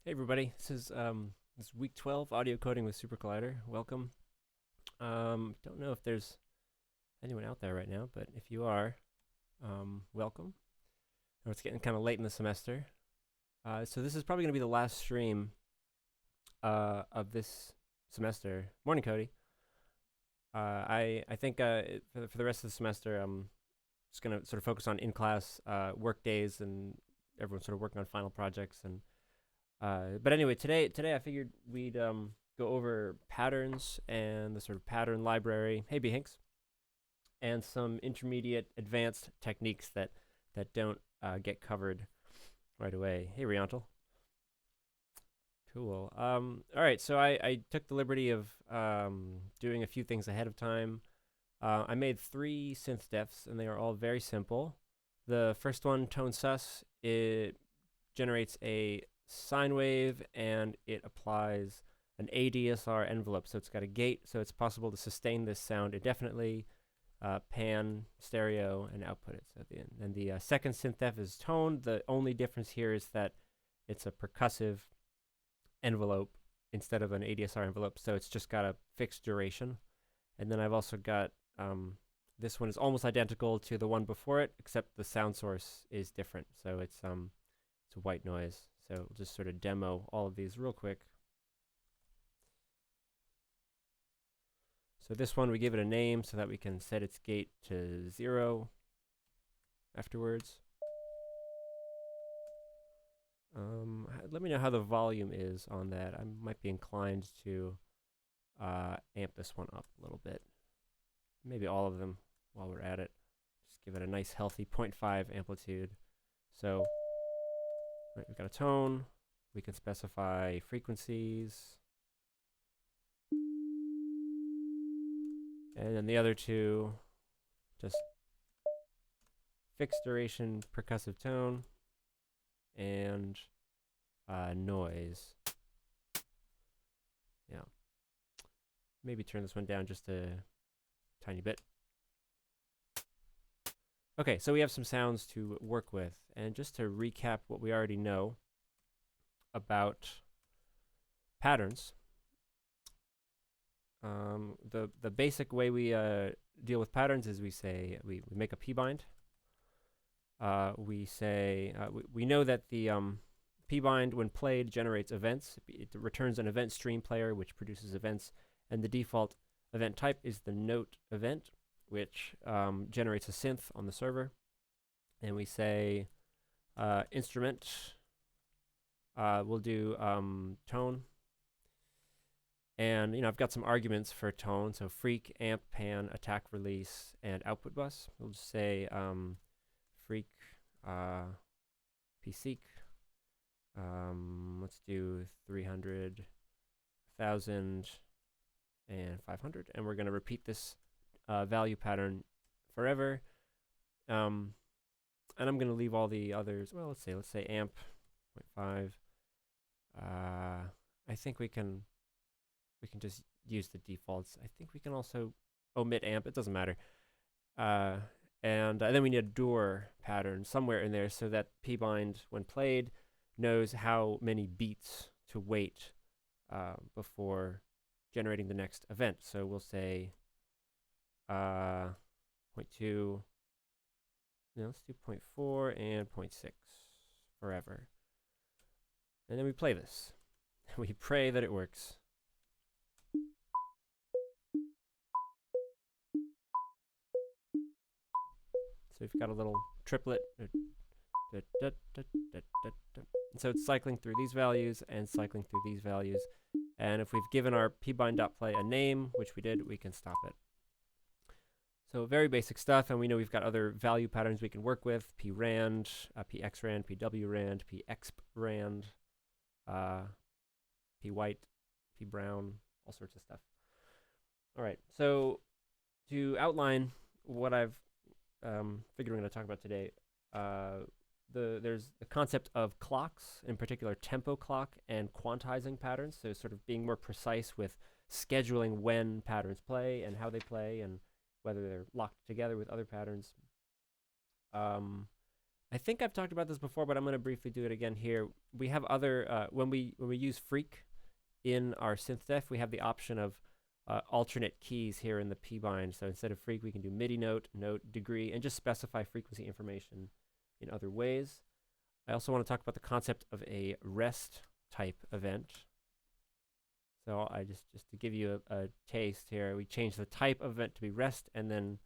Hey everybody, this is week 12 audio coding with SuperCollider. Welcome. Don't know if there's anyone out there right now, but if you are, welcome. It's getting kind of late in the semester, so this is probably going to be the last stream of this semester. Morning, Cody. I think for the rest of the semester, I'm just going to sort of focus on in-class work days and everyone sort of working on final projects and. But anyway, today I figured we'd go over patterns and the sort of pattern library. Hey, B Hinks, and some intermediate advanced techniques that don't get covered right away. Hey, Riantal. Cool. All right. So I took the liberty of doing a few things ahead of time. I made 3 SynthDefs, and they are all very simple. The first one, tone sus, it generates a sine wave and it applies an ADSR envelope. So it's got a gate, so it's possible to sustain this sound indefinitely, pan, stereo, and output it at the end. And the second SynthDef is tone. The only difference here is that it's a percussive envelope instead of an ADSR envelope, so it's just got a fixed duration. And then I've also got this one is almost identical to the one before it, except the sound source is different. So it's white noise. So we'll just sort of demo all of these real quick. So this one, we give it a name so that we can set its gate to 0 afterwards. Let me know how the volume is on that. I might be inclined to amp this one up a little bit. Maybe all of them while we're at it. Just give it a nice healthy 0.5 amplitude. So right, we've got a tone. We can specify frequencies. And then the other two, just fixed duration percussive tone and noise. Yeah. Maybe turn this one down just a tiny bit. Okay, so we have some sounds to work with. And just to recap what we already know about patterns, the basic way we deal with patterns is we say we make a Pbind. We know that the Pbind, when played, generates events. It returns an event stream player which produces events, and the default event type is the note event, which generates a synth on the server. And we say instrument, we'll do tone. And I've got some arguments for tone. So freak, amp, pan, attack, release, and output bus. We'll just say freak, pseek. Let's do 300, 1,000, and 500. And we're going to repeat this value pattern forever. And I'm going to leave all the others. Well, let's say amp 0.5. I think we can just use the defaults. I think we can also omit amp. It doesn't matter. And then we need a dur pattern somewhere in there so that Pbind, when played, knows how many beats to wait before generating the next event. So we'll say 0.2. Let's do 0.4 and 0.6 forever. And then we play this. We pray that it works. So we've got a little triplet. And so it's cycling through these values and cycling through these values. And if we've given our pbind.play a name, which we did, we can stop it. So very basic stuff, and we know we've got other value patterns we can work with: prand, pxrand, pwrand, pxprand, pwhite, pbrown, all sorts of stuff. All right, so to outline what I've figured we're going to talk about today, there's the concept of clocks, in particular TempoClock and quantizing patterns, so sort of being more precise with scheduling when patterns play and how they play and whether they're locked together with other patterns. I think I've talked about this before, but I'm going to briefly do it again here. We have other when we use freq in our SynthDef, we have the option of alternate keys here in the Pbind. So instead of freq, we can do MIDI note, degree, and just specify frequency information in other ways. I also want to talk about the concept of a REST type event. So I just to give you a taste here, we change the type of event to be REST, and then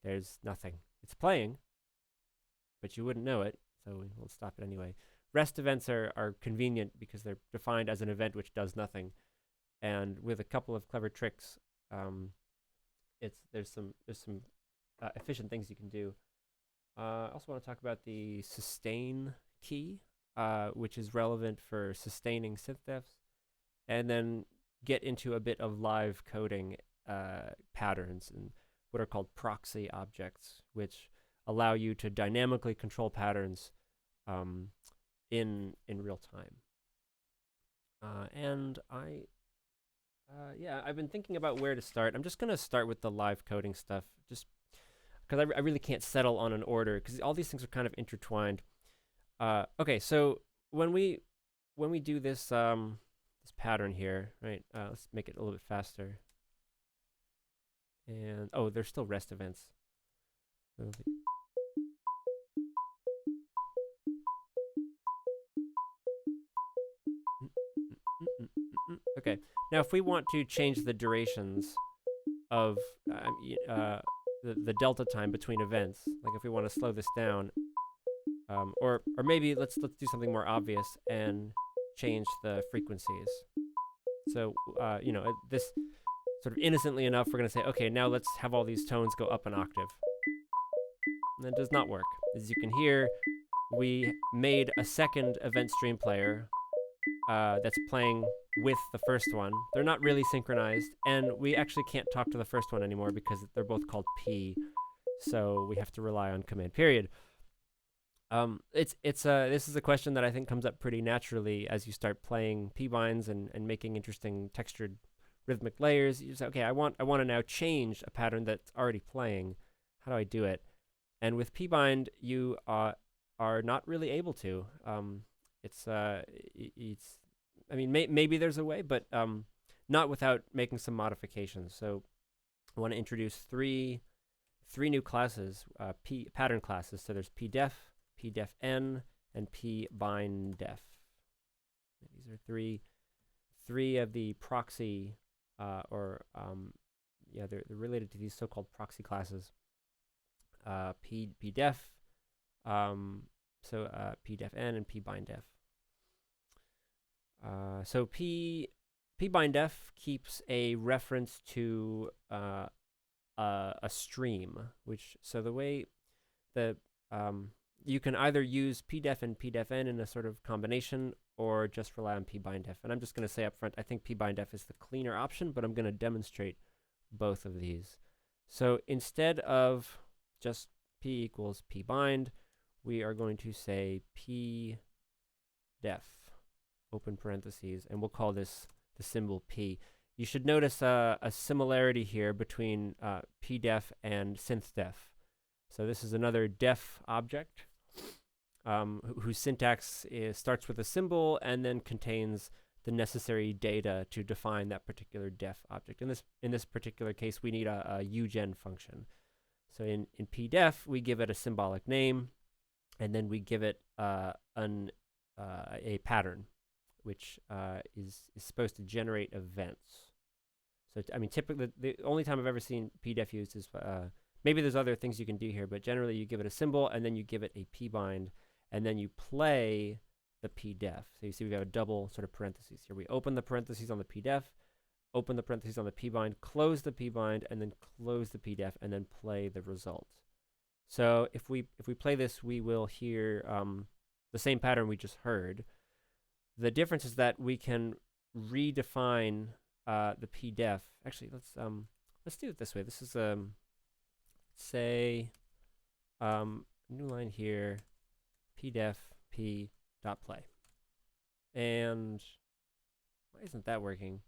there's nothing. It's playing, but you wouldn't know it, so we'll stop it anyway. REST events are convenient because they're defined as an event which does nothing, and with a couple of clever tricks, there's some efficient things you can do. I also want to talk about the sustain key, which is relevant for sustaining SynthDefs, and then get into a bit of live coding patterns and what are called proxy objects, which allow you to dynamically control patterns in real time. And I've been thinking about where to start. I'm just going to start with the live coding stuff, just because I really can't settle on an order, because all these things are kind of intertwined. Okay, so when we do this this pattern here, right? Let's make it a little bit faster. And oh, there's still REST events. Okay, now if we want to change the durations of the delta time between events, like if we want to slow this down, or maybe let's do something more obvious and change the frequencies. So this sort of innocently enough, we're going to say, okay, now let's have all these tones go up an octave. And that does not work. As you can hear, we made a second event stream player that's playing with the first one. They're not really synchronized, and we actually can't talk to the first one anymore because they're both called P, so we have to rely on command period. This is a question that I think comes up pretty naturally as you start playing Pbinds and making interesting textured rhythmic layers. You say, okay, I want to now change a pattern that's already playing. How do I do it? And with Pbind, you are not really able to. I mean, maybe there's a way, but not without making some modifications. So I want to introduce three new classes, pattern classes. So there's Pdef, Pdefn, and Pbindef. These are three of the proxy, they're related to these so-called proxy classes. Pdef, Pdefn and Pbindef. So Pbindef keeps a reference to a stream, so the way you can either use Pdef and Pdefn in a sort of combination, or just rely on Pbindef. And I'm just going to say up front, I think Pbindef is the cleaner option, but I'm going to demonstrate both of these. So instead of just P equals Pbind, we are going to say Pdef, open parentheses, and we'll call this the symbol P. You should notice a similarity here between Pdef and SynthDef. So this is another def object whose syntax starts with a symbol and then contains the necessary data to define that particular def object. In this particular case, we need a ugen function. So in Pdef, we give it a symbolic name, and then we give it a pattern, which is supposed to generate events. So I mean, typically, the only time I've ever seen Pdef used is maybe there's other things you can do here, but generally you give it a symbol, and then you give it a Pbind, and then you play the Pdef. So you see we have a double sort of parentheses here. We open the parentheses on the Pdef, open the parentheses on the Pbind, close the Pbind, and then close the Pdef, and then play the result. So if we play this, we will hear the same pattern we just heard. The difference is that we can redefine the Pdef. Actually, let's do it this way. This is say new line here, Pdef p dot play. And why isn't that working?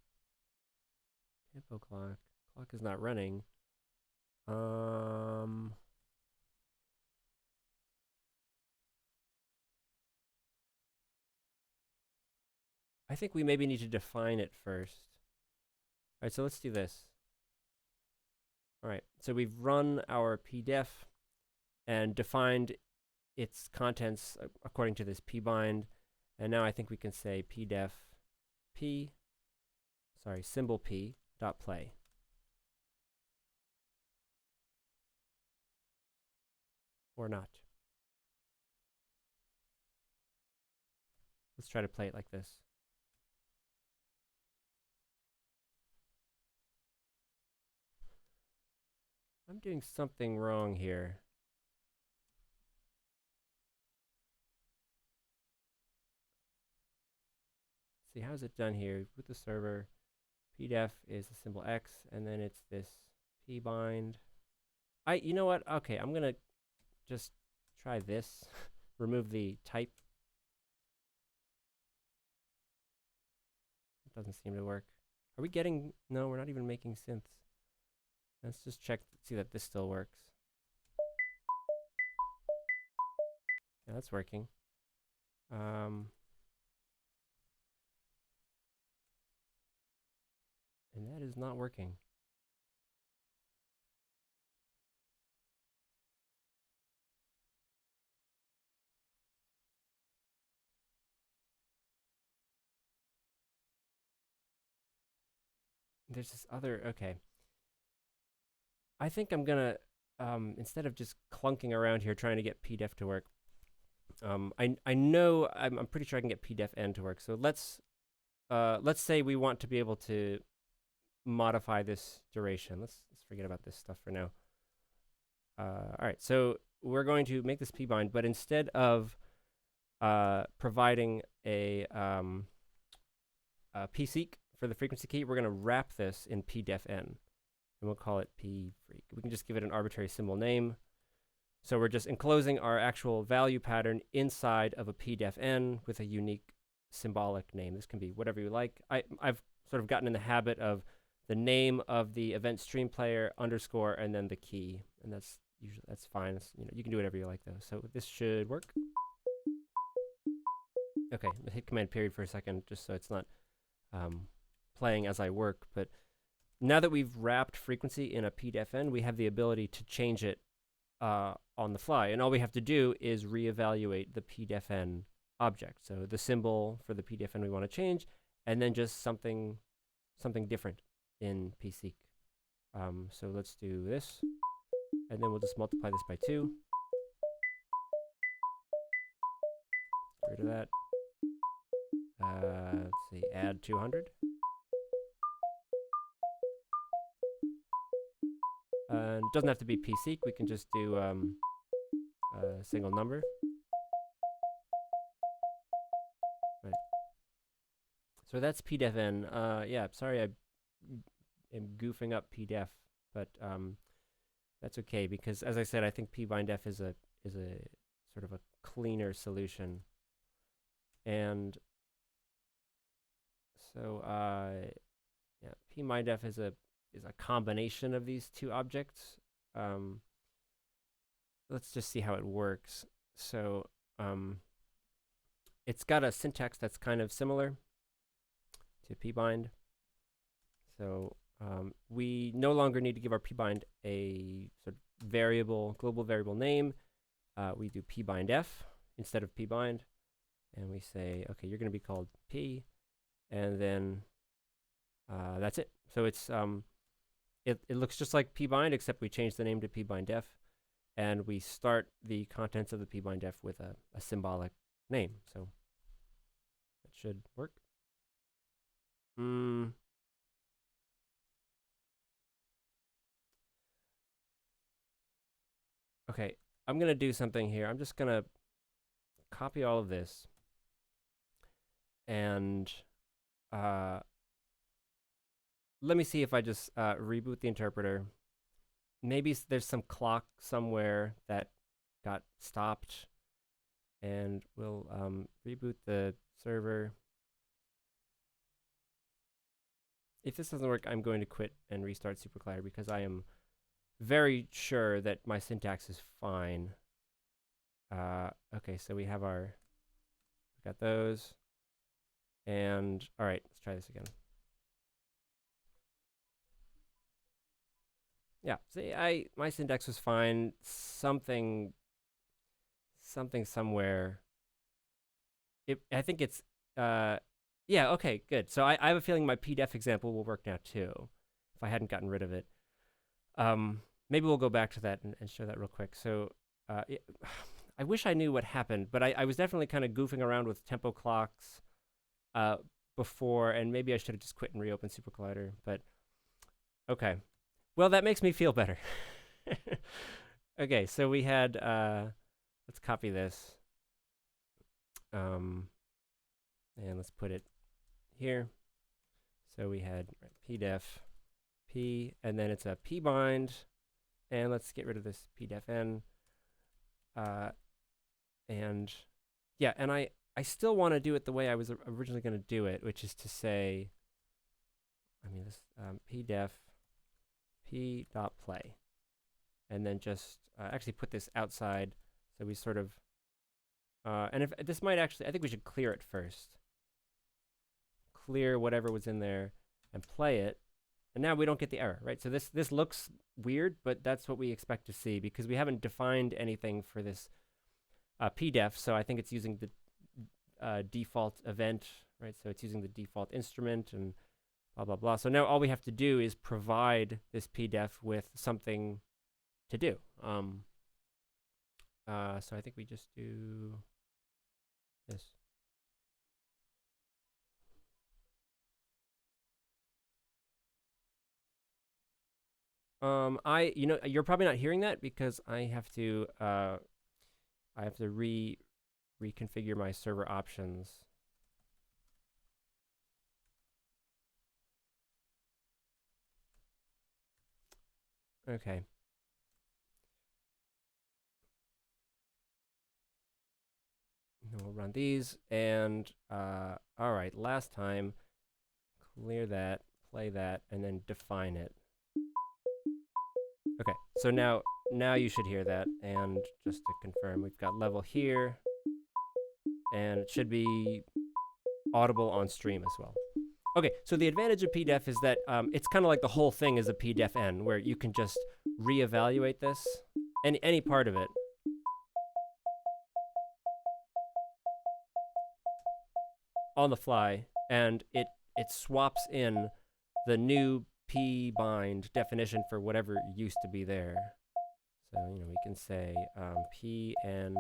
TempoClock. Clock is not running. think we maybe need to define it first. All right, so let's do this. All right, so we've run our Pdef and defined its contents according to this Pbind, and now I think we can say Pdef symbol P dot play. Or not. Let's try to play it like this. I'm doing something wrong here. See, how's it done here? With the server, Pdef is the symbol X, and then it's this Pbind. You know what? Okay, I'm gonna just try this. Remove the type. It doesn't seem to work. Are we getting? No, we're not even making synths. Let's just check, see that this still works. Yeah, that's working. And that is not working. There's this other, okay. I think I'm gonna, instead of just clunking around here trying to get Pdef to work, I know, I'm pretty sure I can get Pdefn to work. So let's say we want to be able to modify this duration. Let's forget about this stuff for now. All right, so we're going to make this Pbind, but instead of providing a pseq for the frequency key, we're going to wrap this in Pdefn, and we'll call it pfreq. We can just give it an arbitrary symbol name. So we're just enclosing our actual value pattern inside of a Pdefn with a unique symbolic name. This can be whatever you like. I've sort of gotten in the habit of the name of the event stream player underscore and then the key, and that's fine. It's, you can do whatever you like though. So this should work. Okay, hit command period for a second just so it's not playing as I work. But now that we've wrapped frequency in a Pdefn, we have the ability to change it on the fly, and all we have to do is reevaluate the Pdefn object. So the symbol for the Pdefn we want to change, and then just something different in pseq. So let's do this, and then we'll just multiply this by 2. Get rid of that. Let's see, add 200. And it doesn't have to be pseq. We can just do a single number. Right. So that's Pdefn. Yeah, sorry I am goofing up Pdef, but that's okay because, as I said, I think Pbindef is a sort of a cleaner solution. And so yeah, Pbindef is a combination of these two objects. Let's just see how it works. So it's got a syntax that's kind of similar to Pbind. So we no longer need to give our Pbind a sort of global variable name. We do Pbindef instead of Pbind, and we say, okay, you're going to be called P, and then that's it. So it's it looks just like Pbind, except we change the name to Pbindef, and we start the contents of the Pbindef with a symbolic name. So that should work. Okay, I'm going to do something here. I'm just going to copy all of this, and let me see if I just reboot the interpreter. Maybe there's some clock somewhere that got stopped, and we'll reboot the server. If this doesn't work, I'm going to quit and restart SuperCollider because I am very sure that my syntax is fine. Okay, so we got those, And all right, let's try this again. Yeah, see, my syntax was fine. Something somewhere. I think it's yeah, okay, good. So I have a feeling my Pdef example will work now too, if I hadn't gotten rid of it. Maybe we'll go back to that and show that real quick. So I wish I knew what happened, but I was definitely kind of goofing around with TempoClocks before, and maybe I should have just quit and reopened SuperCollider, but okay. Well, that makes me feel better. Okay, so we had, let's copy this. And let's put it here. So we had Pdef, P, and then it's a Pbind, and let's get rid of this Pdefn. And yeah, and I still want to do it the way I was originally going to do it, which is to say, I mean, this Pdef p.play, and then just actually put this outside, so we sort of, and if this might actually, I think we should clear it first. Clear whatever was in there and play it, and now we don't get the error, right? So this looks weird, but that's what we expect to see because we haven't defined anything for this Pdef, so I think it's using the default event, right? So it's using the default instrument and blah, blah, blah. So now all we have to do is provide this Pdef with something to do. So I think we just do this. You're probably not hearing that because I have to reconfigure my server options. Okay. And we'll run these, and all right, last time, clear that, play that, and then define it. Okay, so now you should hear that, and just to confirm, we've got level here, and it should be audible on stream as well. Okay, so the advantage of Pdef is that it's kind of like the whole thing is a Pdefn, where you can just reevaluate this, any part of it. On the fly, and it swaps in the new Pbind definition for whatever used to be there. So, we can say pn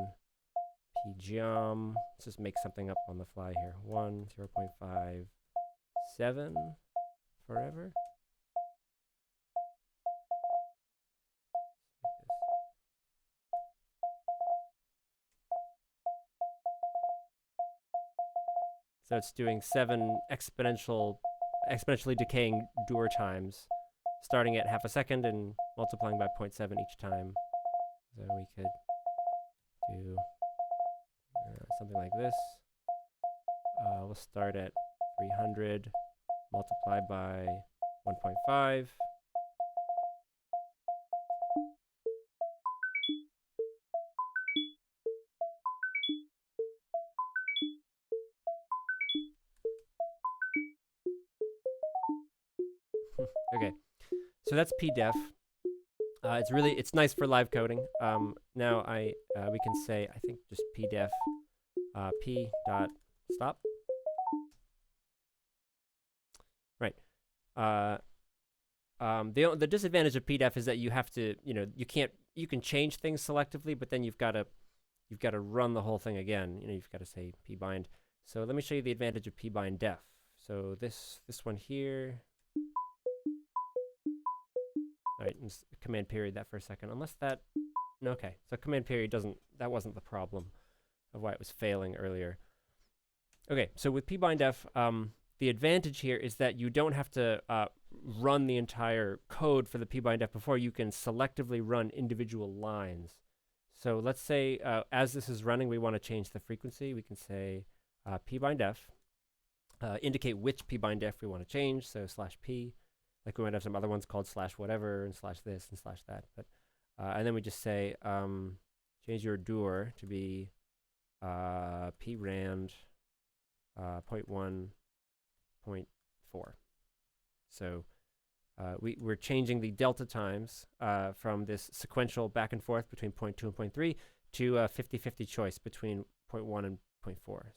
pgeom. Let's just make something up on the fly here. 0.57 forever. So it's doing 7 exponentially decaying Dur times, starting at half a second and multiplying by 0.7 each time. So we could do something like this. We'll start at 300, multiply by 1.5. Okay, so that's Pdef. It's nice for live coding. Now we can say, I think just Pdef p dot stop. Right. The disadvantage of Pdef is that you have to, you can change things selectively, but then you've got to run the whole thing again. You've got to say Pbind. So let me show you the advantage of Pbindef. So this one here. All right, command period that for a second. Unless that, no, okay. So command period that wasn't the problem of why it was failing earlier. Okay, so with Pbindef, the advantage here is that you don't have to run the entire code for the Pbindef before you can selectively run individual lines. So let's say as this is running, we want to change the frequency. We can say Pbindef, indicate which Pbindef we want to change, so /p. Like we might have some other ones called /whatever and /this and /that. But and then we just say change your Dur to be prand 0.1, 0.4. So we're changing the delta times from this sequential back and forth between 0.2 and 0.3 to a 50-50 choice between 0.1 and 0.4.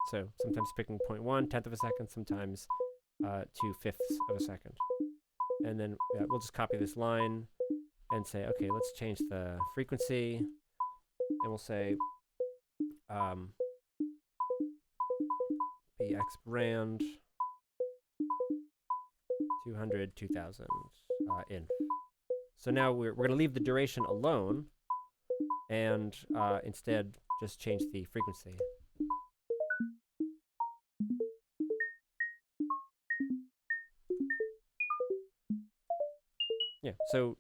So sometimes picking 0.1, tenth of a second, sometimes 2/5 of a second. And then we'll just copy this line and say, okay, let's change the frequency. And we'll say bx brand 200, 2000 in. So now we're going to leave the duration alone and instead just change the frequency. Yeah, so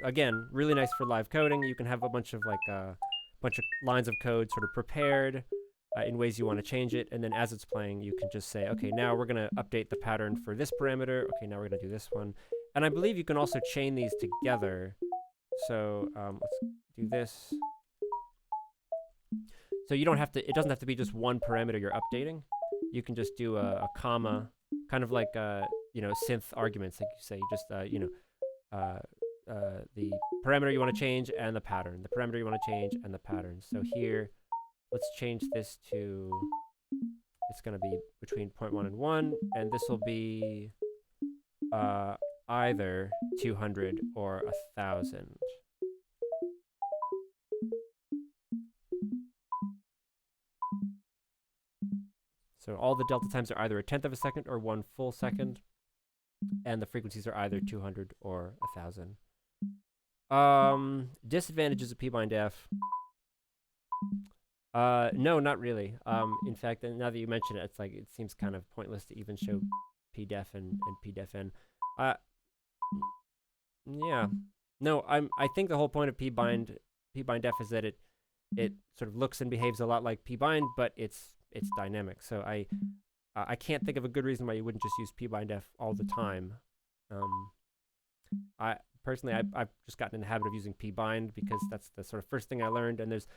again, really nice for live coding. You can have a bunch of lines of code sort of prepared in ways you want to change it, and then as it's playing, you can just say, okay, now we're going to update the pattern for this parameter. Okay, now we're going to do this one. And I believe you can also chain these together. So let's do this. So you don't have to, it doesn't have to be just one parameter you're updating. You can just do a comma, kind of like, synth arguments. Like you say, you just, the parameter you want to change and the pattern. The parameter you want to change and the pattern. So here, let's change this to, it's going to be between 0.1 and 1, and this will be either 200 or 1,000. So all the delta times are either a tenth of a second or 1 full second, and the frequencies are either 200 or 1,000. Disadvantages of Pbindef. No, not really. In fact, now that you mention it, it's like it seems kind of pointless to even show Pdef and Pdefn. Yeah. No, I think the whole point of Pbindef is that it sort of looks and behaves a lot like Pbind, but it's dynamic. So I can't think of a good reason why you wouldn't just use Pbindef all the time. I personally, I've just gotten in the habit of using Pbind because that's the sort of first thing I learned, and there's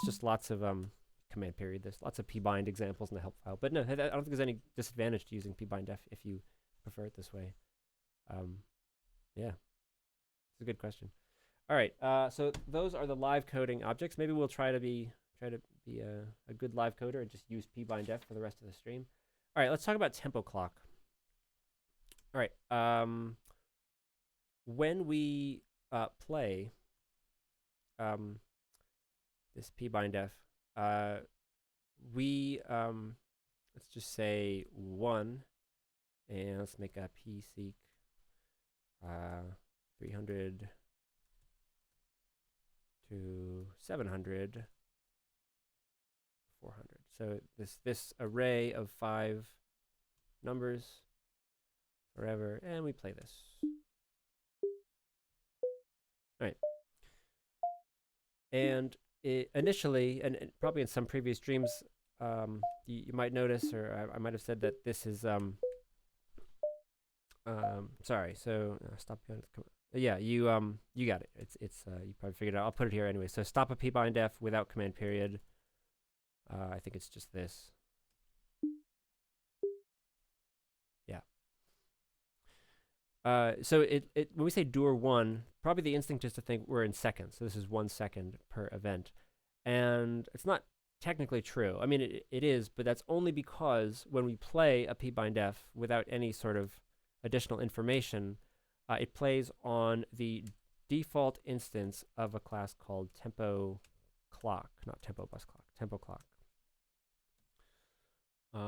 just lots of command period. There's lots of Pbind examples in the help file. But no, I don't think there's any disadvantage to using Pbindef if you prefer it this way. Yeah, it's a good question. All right, so those are the live coding objects. Maybe we'll try to be a good live coder and just use Pbindef for the rest of the stream. All right, let's talk about TempoClock. All right, when we play this Pbindef, we let's just say 1, and let's make a pseq 300 to 700, 400. So this array of 5 numbers forever, and we play this. All right. And initially, and probably in some previous streams, you might notice, or I might have said that this is sorry. So stop. Yeah, you got it. It's you probably figured it out. I'll put it here anyway. So stop a Pbindef without command period. I think it's just this. Yeah. So when we say dur1, probably the instinct is to think we're in seconds. So this is 1 second per event, and it's not technically true. I mean, it is, but that's only because when we play a Pbindef without any sort of additional information, it plays on the default instance of a class called TempoClock, not TempoBusClock, TempoClock.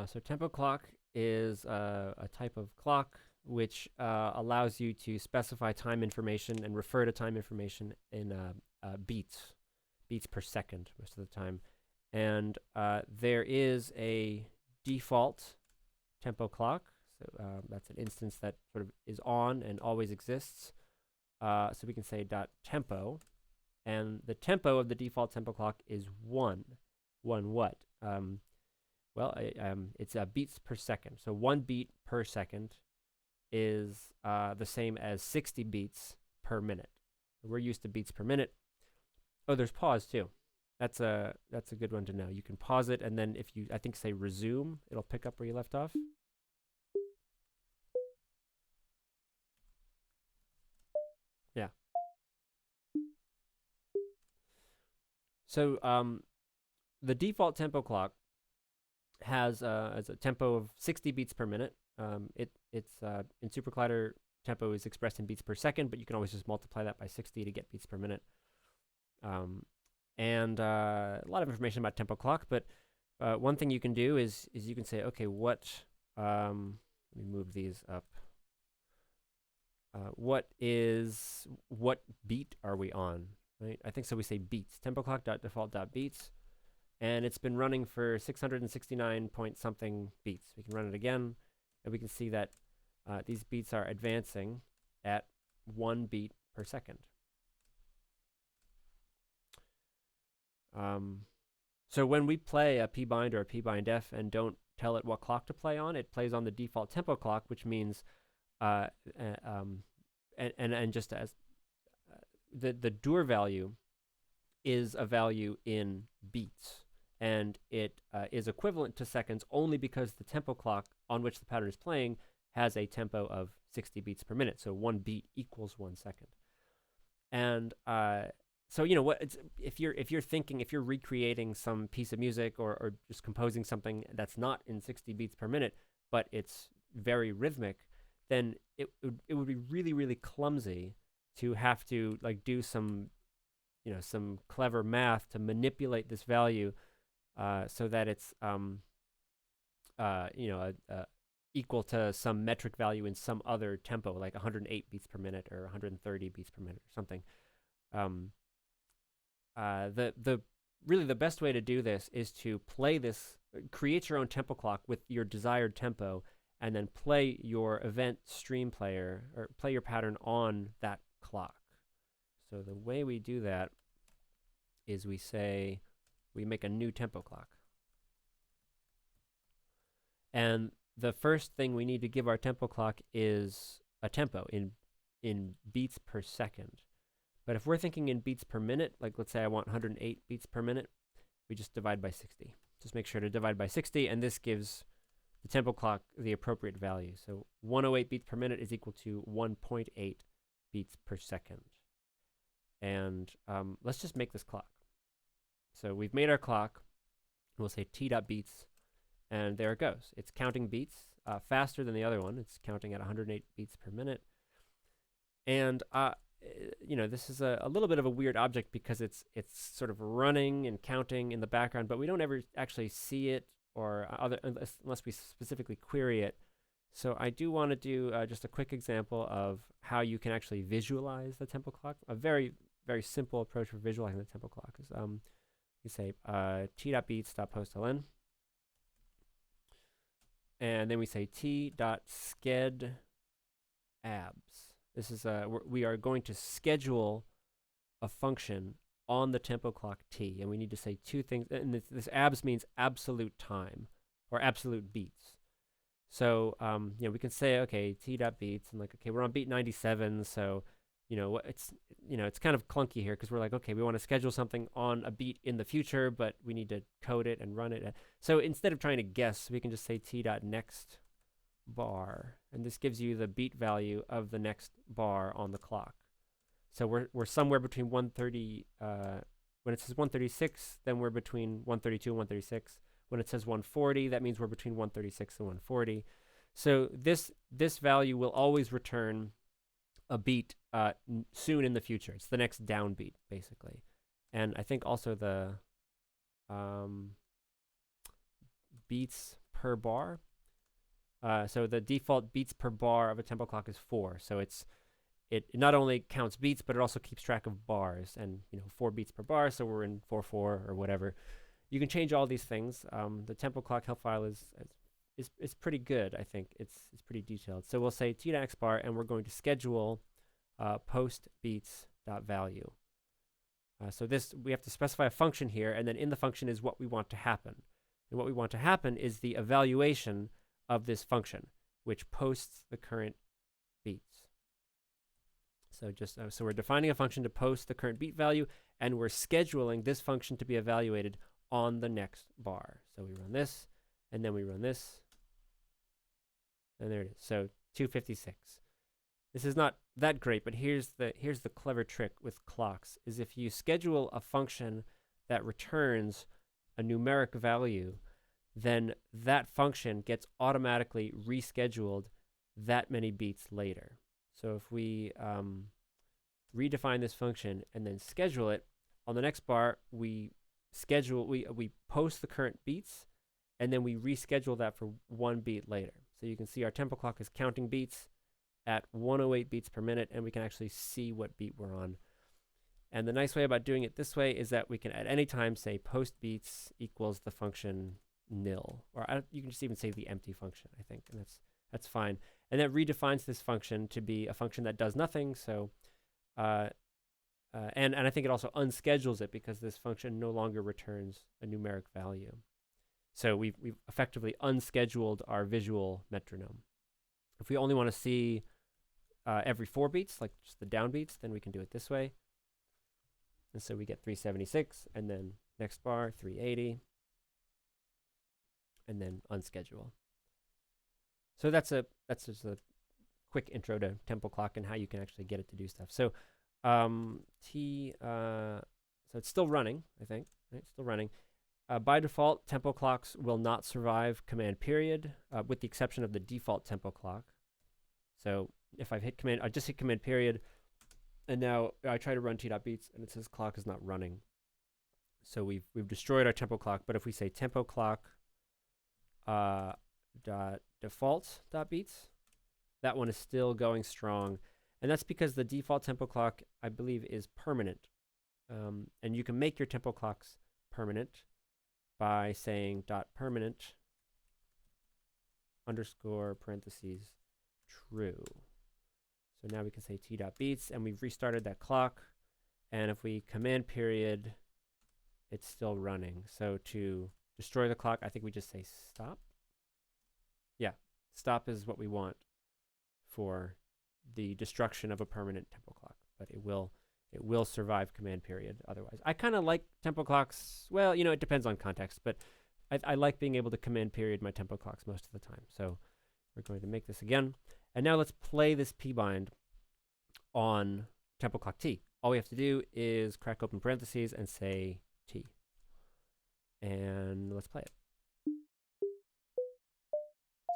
So TempoClock is a type of clock which allows you to specify time information and refer to time information in beats per second most of the time. And there is a default TempoClock. So that's an instance that sort of is on and always exists. So we can say .tempo, and the tempo of the default TempoClock is 1. 1 what? It's beats per second. So 1 beat per second is the same as 60 beats per minute. We're used to beats per minute. Oh, there's pause too. That's a good one to know. You can pause it, and then if you, I think, say resume, it'll pick up where you left off. Yeah. So the default tempo clock has a tempo of 60 beats per minute. It's in SuperCollider, tempo is expressed in beats per second, but you can always just multiply that by 60 to get beats per minute. And a lot of information about TempoClock, but one thing you can do is you can say, okay, what, let me move these up. What beat are we on, right? I think so we say beats, TempoClock.default.beats, and it's been running for 669 point something beats. We can run it again, and we can see that these beats are advancing at 1 beat per second. So when we play a Pbind or a Pbindef and don't tell it what clock to play on, it plays on the default tempo clock, which means and just as the dur value is a value in beats, and it is equivalent to seconds only because the tempo clock on which the pattern is playing has a tempo of 60 beats per minute. So 1 beat equals 1 second. And so if you're thinking, if you're recreating some piece of music or just composing something that's not in 60 beats per minute, but it's very rhythmic, then it would be really, really clumsy to have to like do some clever math to manipulate this value so that it's equal to some metric value in some other tempo, like 108 beats per minute or 130 beats per minute or something. Really the best way to do this is to play this, create your own tempo clock with your desired tempo, and then play your event stream player, or play your pattern on that clock. So the way we do that is we make a new tempo clock. And the first thing we need to give our tempo clock is a tempo in beats per second. But if we're thinking in beats per minute, like let's say I want 108 beats per minute, we just divide by 60. Just make sure to divide by 60, and this gives the tempo clock the appropriate value. So 108 beats per minute is equal to 1.8 beats per second. And let's just make this clock. So we've made our clock. We'll say t.beats, and there it goes. It's counting beats faster than the other one. It's counting at 108 beats per minute. And this is a little bit of a weird object because it's sort of running and counting in the background, but we don't ever actually see it or unless we specifically query it. So I do want to do just a quick example of how you can actually visualize the tempo clock. A very, very simple approach for visualizing the tempo clock is you say t.beats.postln, and then we say t.sched abs. This is we are going to schedule a function on the tempo clock t, and we need to say two things. And this abs means absolute time or absolute beats. So we can say, okay, t.beats, and like, okay, we're on beat 97, so it's kind of clunky here because we're like, okay, we want to schedule something on a beat in the future, but we need to code it and run it. So instead of trying to guess, we can just say t.next bar, and this gives you the beat value of the next bar on the clock. So we're somewhere between 130. When it says 136, then we're between 132 and 136. When it says 140, that means we're between 136 and 140. So this value will always return a beat soon in the future. It's the next downbeat, basically. And I think also the beats per bar. So the default beats per bar of a tempo clock is 4. So it not only counts beats, but it also keeps track of bars, and 4 beats per bar. So we're in 4/4 or whatever. You can change all these things. The tempo clock help file is pretty good. I think it's pretty detailed. So we'll say t.xbar, and we're going to schedule post beats.value. So we have to specify a function here, and then in the function is what we want to happen. And what we want to happen is the evaluation of this function, which posts the current beats. So just so we're defining a function to post the current beat value, and we're scheduling this function to be evaluated on the next bar. So we run this, and then we run this, and there it is. So 256. This is not that great, but here's the clever trick with clocks: is if you schedule a function that returns a numeric value, then that function gets automatically rescheduled that many beats later. So if we redefine this function and then schedule it, on the next bar, we post the current beats, and then we reschedule that for 1 beat later. So you can see our TempoClock is counting beats at 108 beats per minute, and we can actually see what beat we're on. And the nice way about doing it this way is that we can at any time say post beats equals the function nil, or you can just even say the empty function, I think, and that's fine. And that redefines this function to be a function that does nothing. So, and I think it also unschedules it because this function no longer returns a numeric value. So we've effectively unscheduled our visual metronome. If we only want to see every 4 beats, like just the downbeats, then we can do it this way. And so we get 376, and then next bar 380, and then unschedule. So that's just a quick intro to TempoClock and how you can actually get it to do stuff. So so it's still running, I think, right? Still running. By default, TempoClocks will not survive command period, with the exception of the default TempoClock. So if I just hit command period, and now I try to run t.beats, and it says clock is not running. So we've destroyed our TempoClock. But if we say TempoClock default.beats, that one is still going strong, and that's because the default TempoClock, I believe, is permanent. And you can make your TempoClocks permanent by saying .permanent underscore parentheses true. So now we can say t.beats, and we've restarted that clock. And if we command period, it's still running. So to destroy the clock, I think we just say stop. Yeah, stop is what we want for the destruction of a permanent TempoClock, but it will survive command period otherwise. I kind of like TempoClocks. Well, you know, it depends on context, but I like being able to command period my TempoClocks most of the time. So we're going to make this again. And now let's play this Pbind on TempoClock T. All we have to do is crack open parentheses and say T. And let's play it.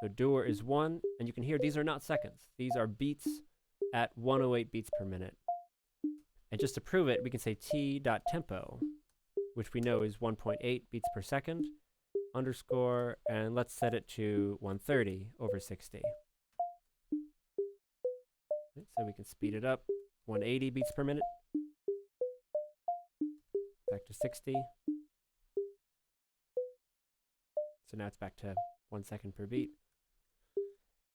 So doer is 1, and you can hear these are not seconds. These are beats at 108 beats per minute. And just to prove it, we can say t.tempo, which we know is 1.8 beats per second, underscore, and let's set it to 130 over 60. So we can speed it up, 180 beats per minute, back to 60. So now it's back to 1 second per beat.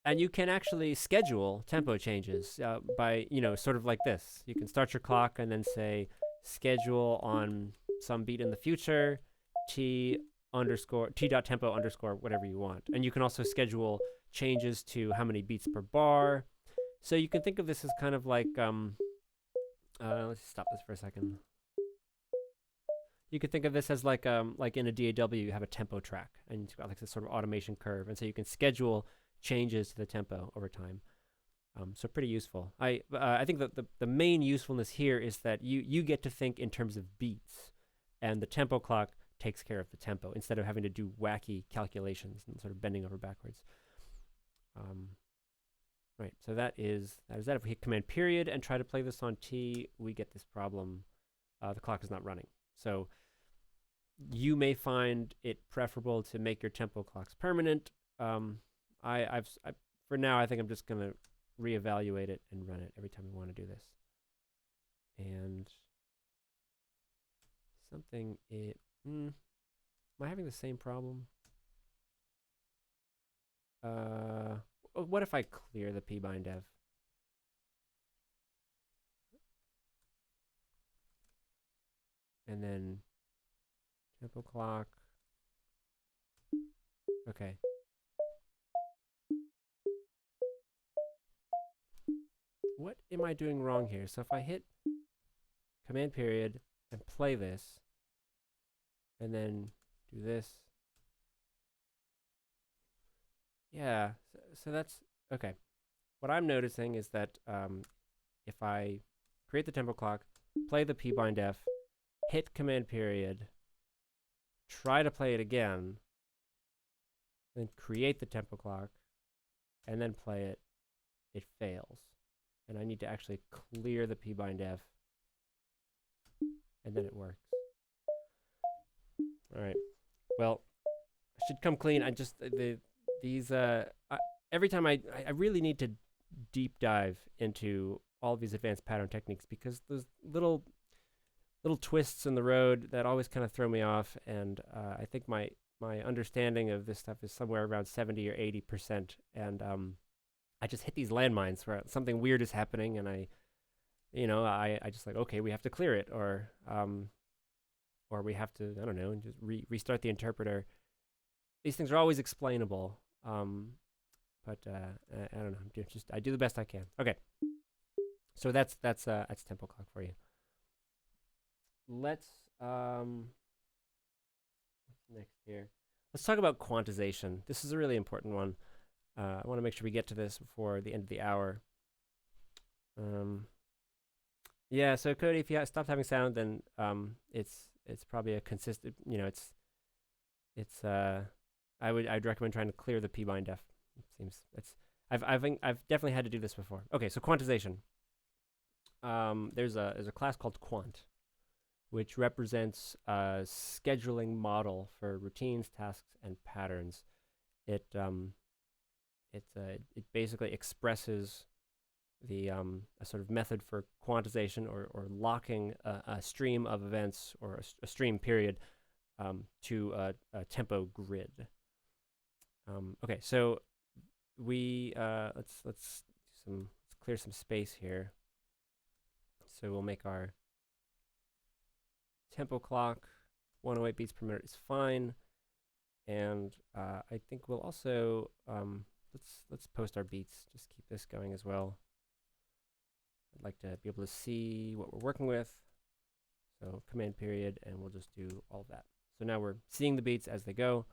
And you can actually schedule tempo changes by, sort of like this. You can start your clock and then say schedule on some beat in the future, t.tempo underscore whatever you want. And you can also schedule changes to how many beats per bar. So you can think of this as kind of like, let's stop this for a second. You could think of this as like in a DAW, you have a tempo track, and you've got like this sort of automation curve. And so you can schedule changes to the tempo over time. So pretty useful. I think that the main usefulness here is that you get to think in terms of beats, and the TempoClock takes care of the tempo instead of having to do wacky calculations and sort of bending over backwards. Right, so that is that. If we hit command period and try to play this on T, we get this problem. The clock is not running. So you may find it preferable to make your TempoClocks permanent. For now, I think I'm just going to reevaluate it and run it every time we want to do this. And am I having the same problem? What if I clear the Pbindef? And then TempoClock. Okay. what am I doing wrong here? So if I hit command period and play this, and then do this. Yeah, so that's, okay. What I'm noticing is that if I create the tempo clock, play the Pbindef, hit command period, try to play it again, then create the tempo clock, and then play it, it fails. And I need to actually clear the Pbindef, and then it works. All right. Well, I should come clean. I just every time I really need to deep dive into all these advanced pattern techniques, because those little twists in the road that always kind of throw me off, and I think my understanding of this stuff is somewhere around 70 or 80%, and I just hit these landmines where something weird is happening, and I just like, okay, we have to clear it, or we have to, I don't know, just restart the interpreter. These things are always explainable, but I don't know. I do the best I can. Okay, so that's TempoClock for you. Let's what's next here? Let's talk about quantization. This is a really important one. I want to make sure we get to this before the end of the hour. Yeah, so Cody, if you stopped having sound, then it's probably a consistent, I'd recommend trying to clear the Pbindef. It seems I've definitely had to do this before. Okay, so quantization. There's a class called Quant, which represents a scheduling model for routines, tasks, and patterns. It basically expresses the a sort of method for quantization, or locking a stream of events, or a stream period, to a tempo grid. Okay, so we let's clear some space here. So we'll make our tempo clock 108 beats per minute is fine, and I think we'll also let's post our beats. Just keep this going as well. I'd like to be able to see what we're working with. So command period, and we'll just do all of that. So now we're seeing the beats as they go,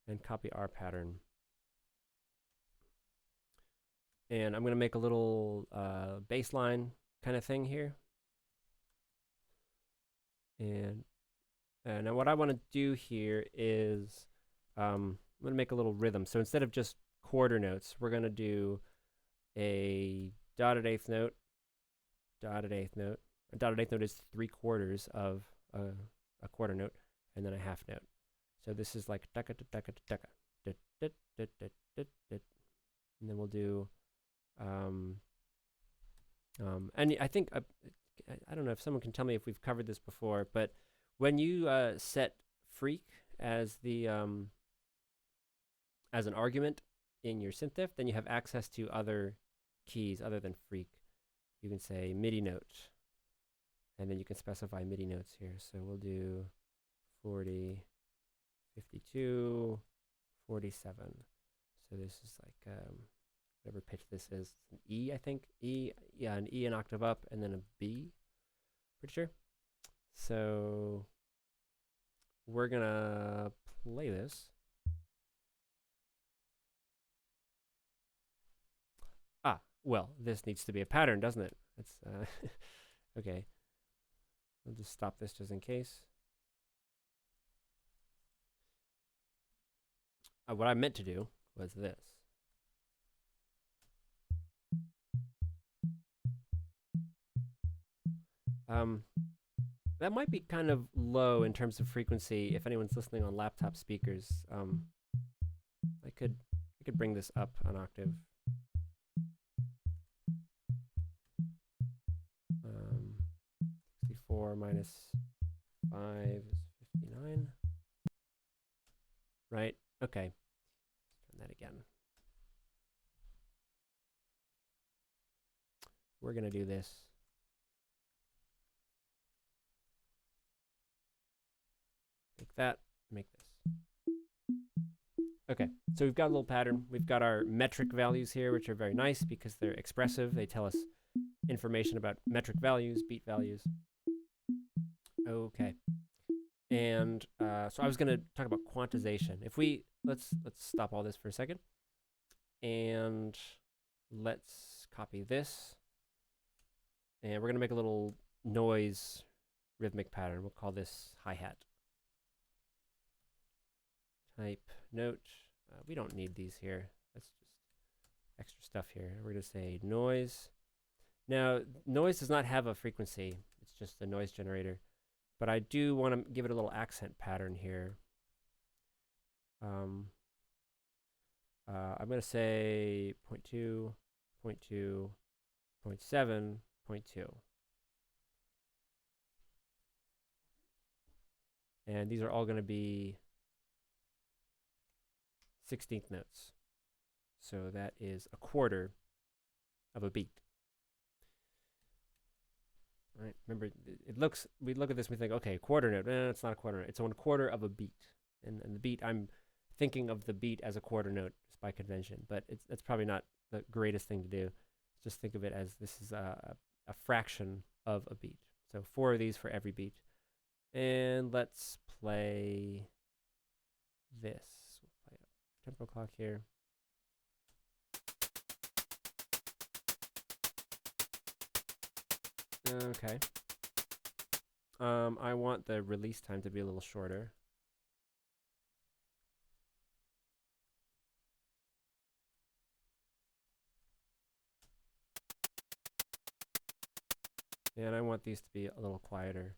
and copy our pattern. And I'm going to make a little baseline kind of thing here. And now what I want to do here is I'm going to make a little rhythm. So instead of just quarter notes, we're going to do a dotted eighth note, dotted eighth note. A dotted eighth note is 3/4 of a quarter note, and then a half note. So this is like taka taka taka, and then we'll do and I think I don't know if someone can tell me if we've covered this before, but when you set freak as the as an argument in your SynthDef, then you have access to other keys other than freak. You can say MIDI note, and then you can specify MIDI notes here. So we'll do 40, 52, 47. So this is like whatever pitch this is. It's an E, I think. E, yeah, an E an octave up, and then a B. Pretty sure. So we're gonna play this. Ah, well, this needs to be a pattern, doesn't it? It's okay. I'll just stop this just in case. What I meant to do was this. That might be kind of low in terms of frequency if anyone's listening on laptop speakers. I could bring this up an octave. 64 minus 5 is 59. Right? Okay. Let's turn that again. We're going to do this. Make that, make this. Okay, so we've got a little pattern. We've got our metric values here, which are very nice because they're expressive. They tell us information about metric values, beat values. Okay. And so I was going to talk about quantization. If we let's stop all this for a second, and let's copy this, and we're going to make a little noise rhythmic pattern. We'll call this hi-hat. Type note. We don't need these here. That's just extra stuff here. We're going to say noise. Now, noise does not have a frequency. It's just a noise generator. But I do want to give it a little accent pattern here. I'm going to say 0.2, 0.2, 0.7, 0.2. And these are all going to be 16th notes. So that is a quarter of a beat. Right. Remember, we look at this and we think, okay, quarter note. It's not a quarter note. It's 1/4 of a beat. And the beat, I'm thinking of the beat as a quarter note just by convention, but that's probably not the greatest thing to do. Just think of it as this is a fraction of a beat. So 4 of these for every beat. And let's play this. We'll play a TempoClock here. Okay. I want the release time to be a little shorter. And I want these to be a little quieter.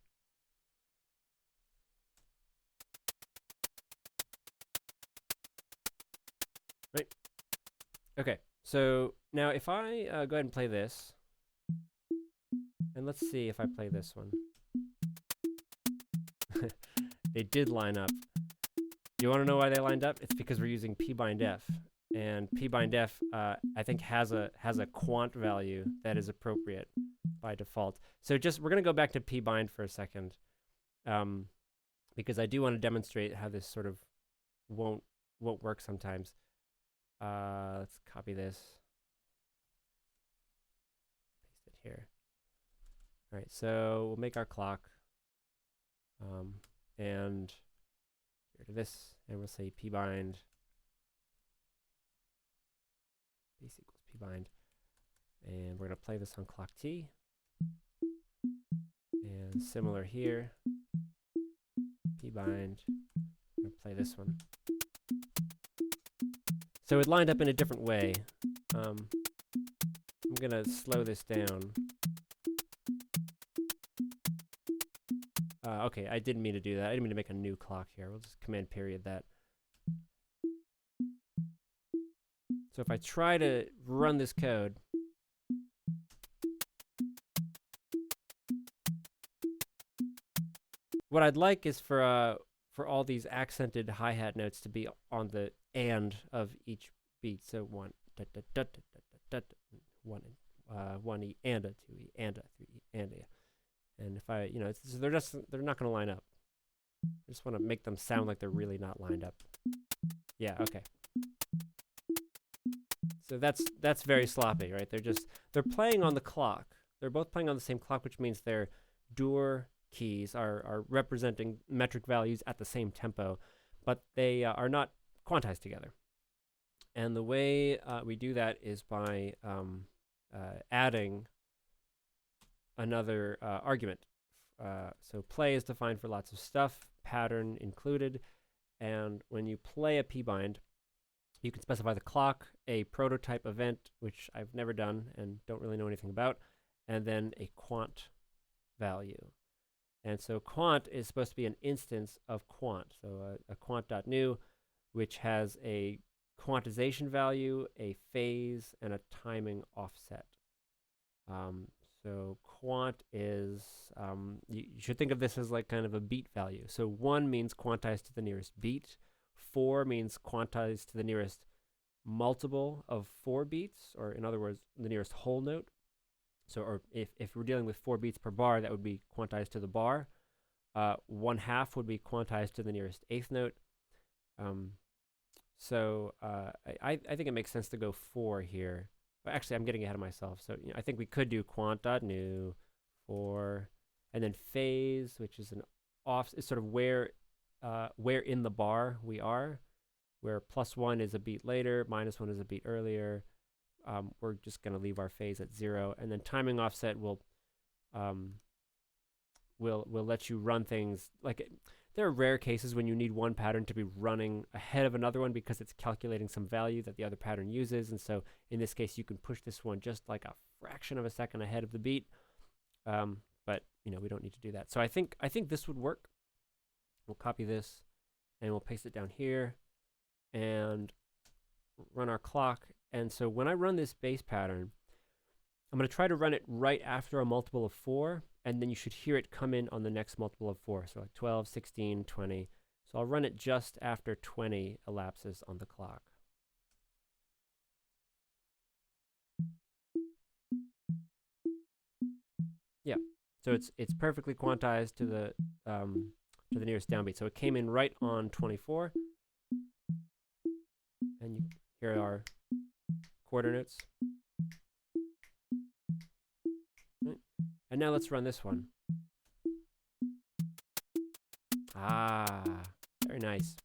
Right. Okay. So now if I go ahead and play this, and let's see if I play this one. They did line up. You want to know why they lined up? It's because we're using Pbindef, and Pbindef I think has a quant value that is appropriate by default. So we're gonna go back to Pbind for a second, because I do want to demonstrate how this sort of won't work sometimes. Let's copy this, paste it here. All right, so we'll make our clock, and get rid of this, and we'll say Pbind base equals Pbind, and we're gonna play this on clock T, and similar here, Pbind. I'm gonna play this one. So it lined up in a different way. I'm gonna slow this down. Okay, I didn't mean to do that. I didn't mean to make a new clock here. We'll just command period that. So if I try to run this code, what I'd like is for all these accented hi-hat notes to be on the and of each beat. So 1 1 E and a 2 E and a 3 E and a. And if I, they're not going to line up. I just want to make them sound like they're really not lined up. Yeah, okay. So that's very sloppy, right? They're playing on the clock. They're both playing on the same clock, which means their Dur keys are representing metric values at the same tempo, but they are not quantized together. And the way we do that is by adding another argument. So play is defined for lots of stuff, pattern included, and when you play a Pbind, you can specify the clock, a prototype event, which I've never done and don't really know anything about, and then a quant value. And so quant is supposed to be an instance of quant. So a quant.new, which has a quantization value, a phase, and a timing offset. So quant is, you should think of this as like kind of a beat value. So 1 means quantized to the nearest beat. 4 means quantized to the nearest multiple of 4 beats, or in other words, the nearest whole note. So, or if we're dealing with 4 beats per bar, that would be quantized to the bar. 1/2 would be quantized to the nearest 8th note. So I think it makes sense to go 4 here. well, actually, I'm getting ahead of myself. So I think we could do quant.new for, and then phase, which is an off, is sort of where in the bar we are, where +1 is a beat later, -1 is a beat earlier. We're just going to leave our phase at 0, and then timing offset will let you run things like. There are rare cases when you need one pattern to be running ahead of another one because it's calculating some value that the other pattern uses, and so in this case you can push this one just like a fraction of a second ahead of the beat. But we don't need to do that. So I think this would work. We'll copy this and we'll paste it down here and run our clock. And so when I run this base pattern, I'm going to try to run it right after a multiple of 4, and then you should hear it come in on the next multiple of 4, so like 12, 16, 20. So I'll run it just after 20 elapses on the clock. Yeah, so it's perfectly quantized to the nearest downbeat. So it came in right on 24, and here are quarter notes. And now let's run this one. Ah, very nice.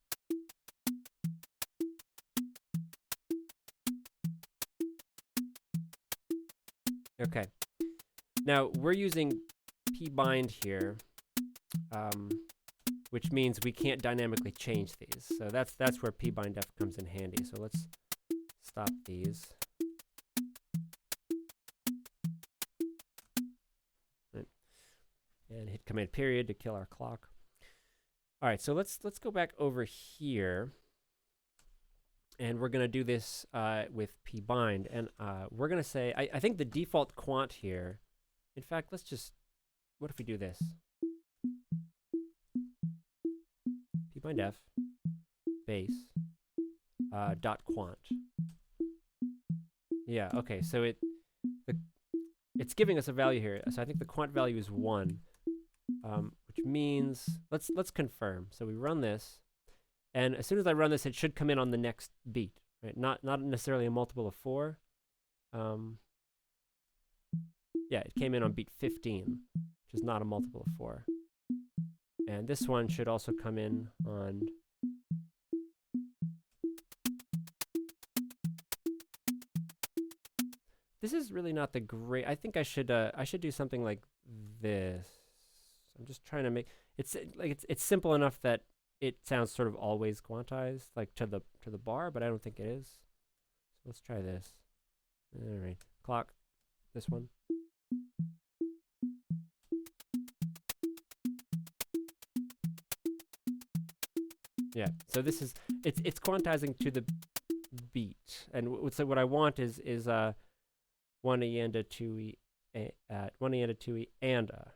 Okay. Now we're using Pbind here, which means we can't dynamically change these. So that's where Pbindef comes in handy. So let's stop these. And hit command period to kill our clock. All right, so let's go back over here, and we're gonna do this with Pbind, and we're gonna say I think the default quant here. In fact, let's just, what if we do this? Pbindef base dot quant. Yeah, okay, so it's giving us a value here. So I think the quant value is 1. Which means, let's confirm. So we run this, and as soon as I run this, it should come in on the next beat, right? Not necessarily a multiple of 4. Yeah, it came in on beat 15, which is not a multiple of 4. And this one should also come in on... This is really not the great... I think I should do something like this. I'm just trying to make it's simple enough that it sounds sort of always quantized, like to the bar, but I don't think it is. So let's try this. All right, clock, this one. Yeah, so this is it's quantizing to the beat, and so what I want is 1E and a 2E, 1E and a 2E and a.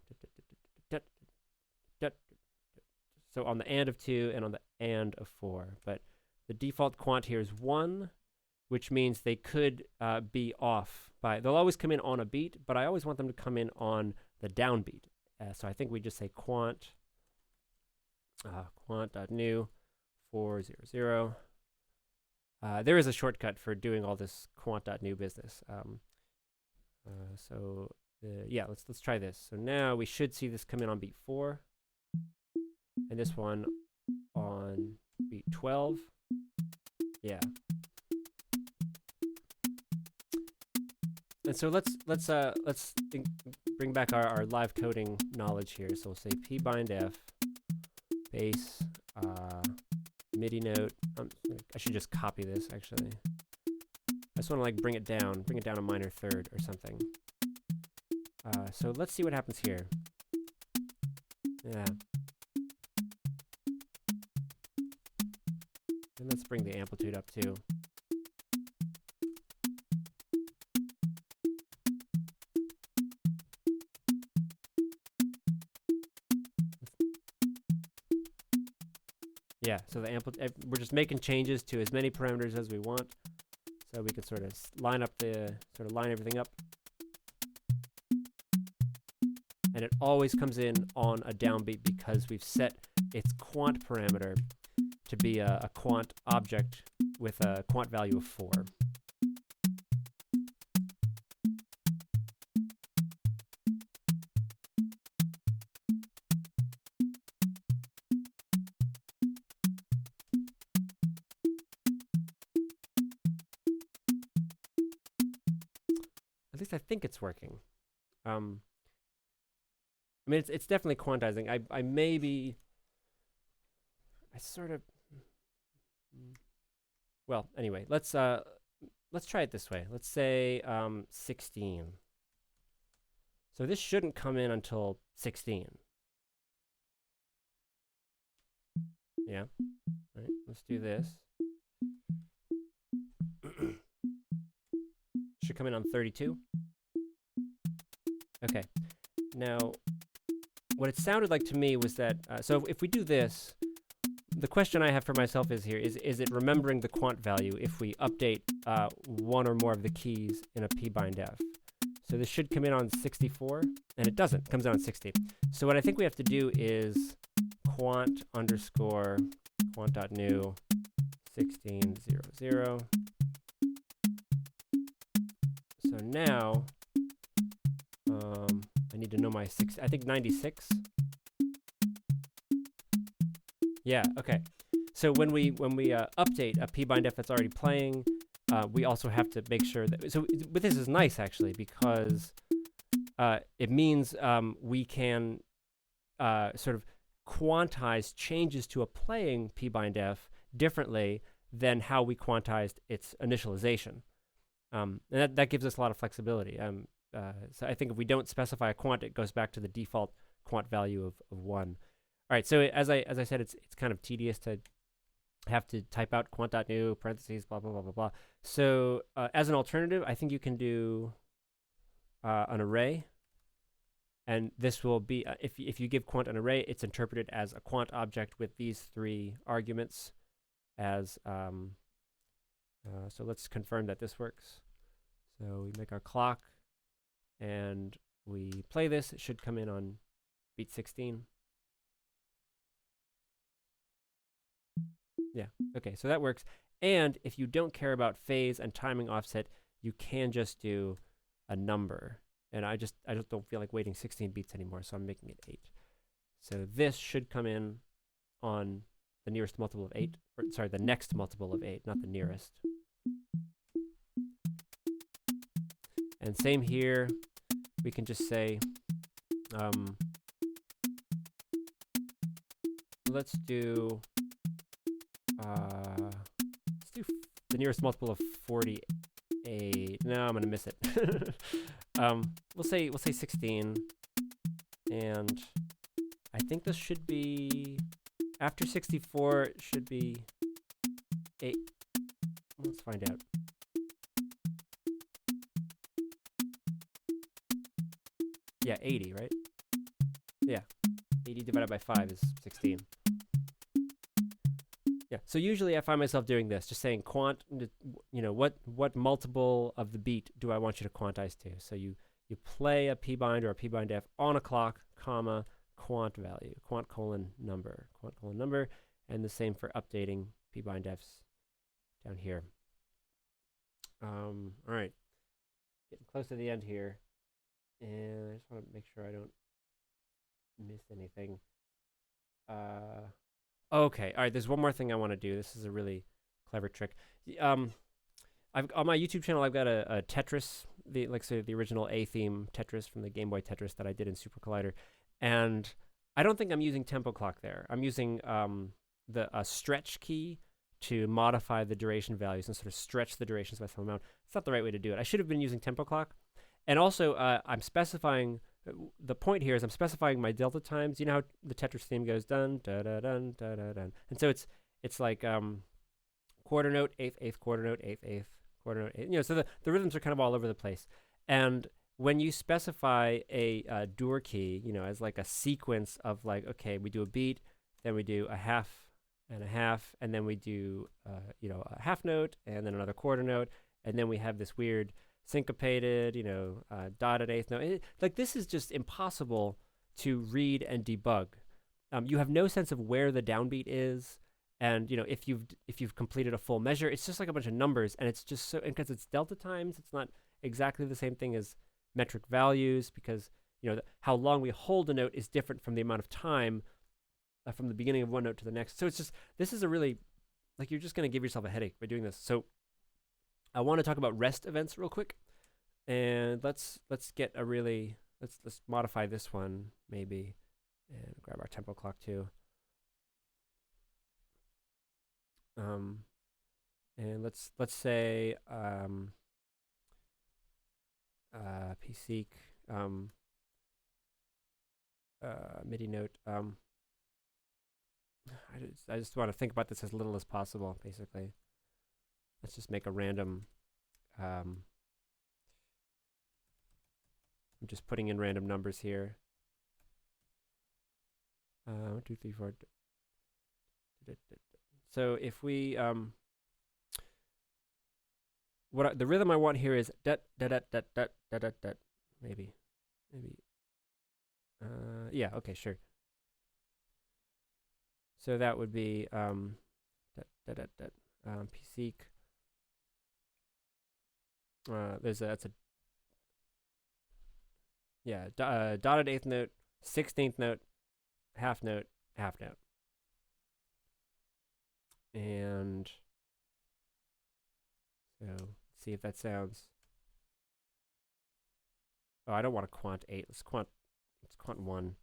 So on the and of 2 and on the and of 4. But the default quant here is 1, which means they could be off by, they'll always come in on a beat, but I always want them to come in on the downbeat. So I think we just say quant.new 400. There is a shortcut for doing all this quant.new business. Yeah, let's try this. So now we should see this come in on beat 4. And this one on beat 12. Yeah. And so let's bring back our live coding knowledge here. So we'll say Pbindef base MIDI note. I should just copy this actually. I just want to like bring it down a minor third or something. So let's see what happens here. Yeah. And let's bring the amplitude up too. Yeah, so the amplitude, we're just making changes to as many parameters as we want. So we can sort of line everything up. And it always comes in on a downbeat because we've set its quant parameter to be a quant object with a quant value of 4. At least I think it's working. I mean, it's definitely quantizing. I maybe, I sort of, well, anyway, let's try it this way. Let's say 16. So this shouldn't come in until 16. Yeah. All right, let's do this. Should come in on 32. Okay. Now, what it sounded like to me was that, so if we do this, the question I have for myself is here, is it remembering the quant value if we update one or more of the keys in a Pbindef? So this should come in on 64, and it doesn't. It comes in on 60. So what I think we have to do is quant underscore quant.new 1600. So now, I need to know my I think 96. Yeah, okay. So when we update a Pbindef that's already playing, we also have to make sure that, but this is nice actually, because it means we can sort of quantize changes to a playing Pbindef differently than how we quantized its initialization. And that gives us a lot of flexibility. So I think if we don't specify a quant, it goes back to the default quant value of 1. All right, so as I said, it's kind of tedious to have to type out quant.new parentheses blah blah blah blah blah. So as an alternative, I think you can do an array, and this will be if you give quant an array, it's interpreted as a quant object with these 3 arguments. As so let's confirm that this works. So we make our clock, and we play this. It should come in on beat 16. Yeah, okay, so that works. And if you don't care about phase and timing offset, you can just do a number. And I just don't feel like waiting 16 beats anymore, so I'm making it 8. So this should come in on the nearest multiple of 8, or sorry, the next multiple of 8, not the nearest. And same here, we can just say, let's do the nearest multiple of 48. No, I'm gonna miss it. We'll say 16, and I think this should be after 64. It should be 8. Let's find out. Yeah, 80, right? Yeah, 80 divided by 5 is 16. Yeah, so usually I find myself doing this, just saying quant, you know, what multiple of the beat do I want you to quantize to? So you play a Pbind or a Pbindef on a clock, comma, quant value, quant colon number, and the same for updating Pbindefs down here. All right, getting close to the end here, and I just want to make sure I don't miss anything. Okay, all right, there's one more thing I want to do. This is a really clever trick. On my YouTube channel, I've got a Tetris, the original A-theme Tetris from the Game Boy Tetris that I did in SuperCollider. And I don't think I'm using TempoClock there. I'm using the stretch key to modify the duration values and sort of stretch the durations by some amount. It's not the right way to do it. I should have been using TempoClock. And also, I'm specifying, the point here is I'm specifying my delta times. You know how the Tetris theme goes dun da da dun da da dun, and so it's like quarter note, eighth, quarter note, eighth, quarter note, eighth. You know, so the rhythms are kind of all over the place. And when you specify a Dur key, you know, as like a sequence of like, okay, we do a beat, then we do a half and a half, and then we do you know, a half note, and then another quarter note, and then we have this weird syncopated, you know, dotted eighth note. Like, this is just impossible to read and debug. You have no sense of where the downbeat is, and you know, if you've completed a full measure, it's just like a bunch of numbers, and it's just so, and because it's delta times, it's not exactly the same thing as metric values, because you know how long we hold a note is different from the amount of time from the beginning of one note to the next. So it's just, this is a really, like, you're just going to give yourself a headache by doing this. So I want to talk about rest events real quick. And let's get a really let's modify this one maybe, and grab our TempoClock too. And let's say pseek MIDI note. I just want to think about this as little as possible, basically. Let's just make a random. I'm just putting in random numbers here. 1, 2, 3, 4. So if we the rhythm I want here is dat dat dat dat dat dat dat dat. Maybe. Yeah. Okay. Sure. So that would be pseek. That's a dotted eighth note, 16th note, half note, half note, and so let's see if that sounds. Oh, I don't want to quant 8. Let's quant 1.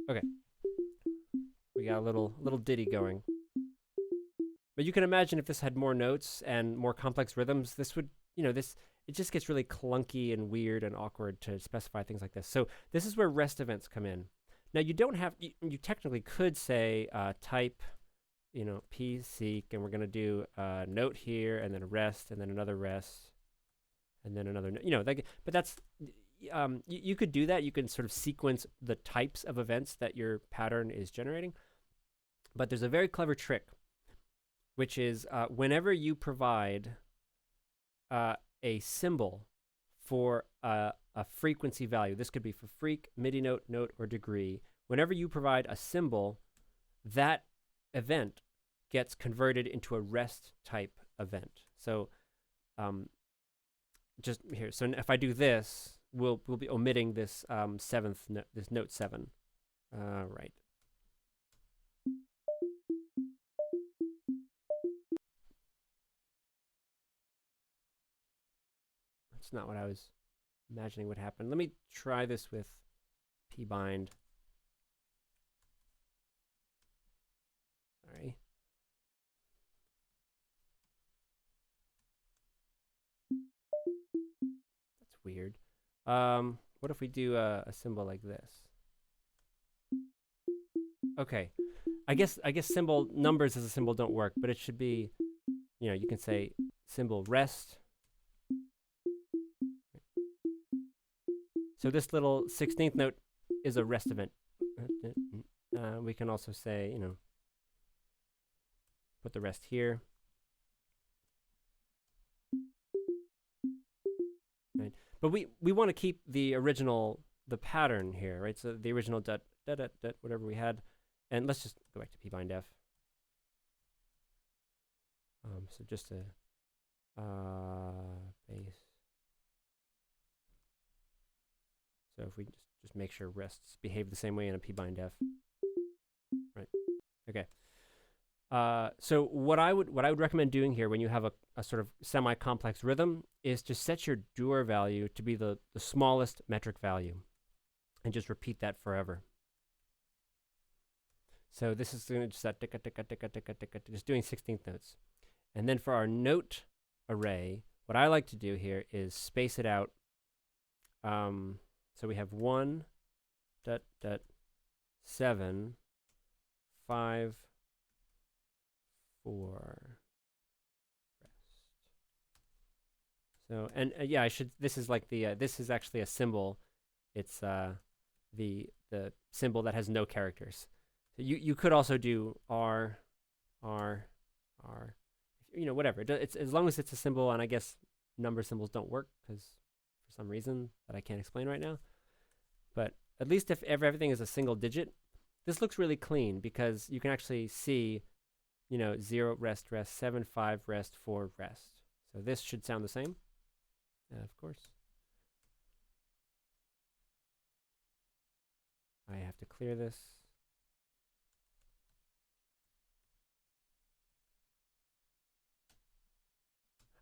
Okay. We got a little ditty going. But you can imagine if this had more notes and more complex rhythms, this would, it just gets really clunky and weird and awkward to specify things like this. So this is where REST events come in. Now you don't have, you technically could say type, pseek, and we're going to do a note here, and then a rest, and then another rest, and then another note, but that's, you could do that. You can sort of sequence the types of events that your pattern is generating. But there's a very clever trick, which is whenever you provide a symbol for a frequency value, this could be for freak, MIDI note, note, or degree. Whenever you provide a symbol, that event gets converted into a REST type event. So just here, so if I do this, we'll be omitting this seventh note, this note 7. Right. That's not what I was imagining would happen. Let me try this with Pbind. Sorry. That's weird. What if we do a symbol like this? Okay. I guess symbol numbers as a symbol don't work, but it should be, you can say symbol rest. So this little 16th note is a rest event. We can also say, put the rest here. Right. But we want to keep the original, the pattern here, right? So the original dot, dot, dot, dot, whatever we had. And let's just go back to Pbindef. So just a base. So if we just make sure rests behave the same way in a Pbindef, right? Okay. So what I would recommend doing here when you have a sort of semi-complex rhythm is to set your dur value to be the smallest metric value, and just repeat that forever. So this is going to just that ticka ticka ticka ticka ticka, just doing 16th notes. And then for our note array, what I like to do here is space it out. So we have 1, dot, dot, 7, 5, 4, rest. So, and yeah, I should, this is like the, this is actually a symbol. It's the symbol that has no characters. So you could also do R, R, R, whatever. It's as long as it's a symbol, and I guess number symbols don't work because for some reason that I can't explain right now. But at least if everything is a single digit, this looks really clean because you can actually see, 0, rest, rest, 7, 5, rest, 4, rest. So this should sound the same, of course. I have to clear this.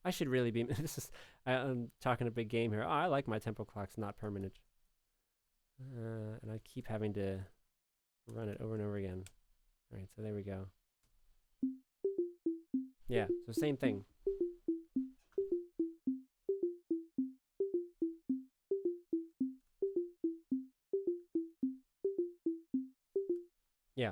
I should really be. I'm talking a big game here. Oh, I like my tempo clocks not permanent, and I keep having to run it over and over again. All right, so there we go. Yeah, so same thing. Yeah.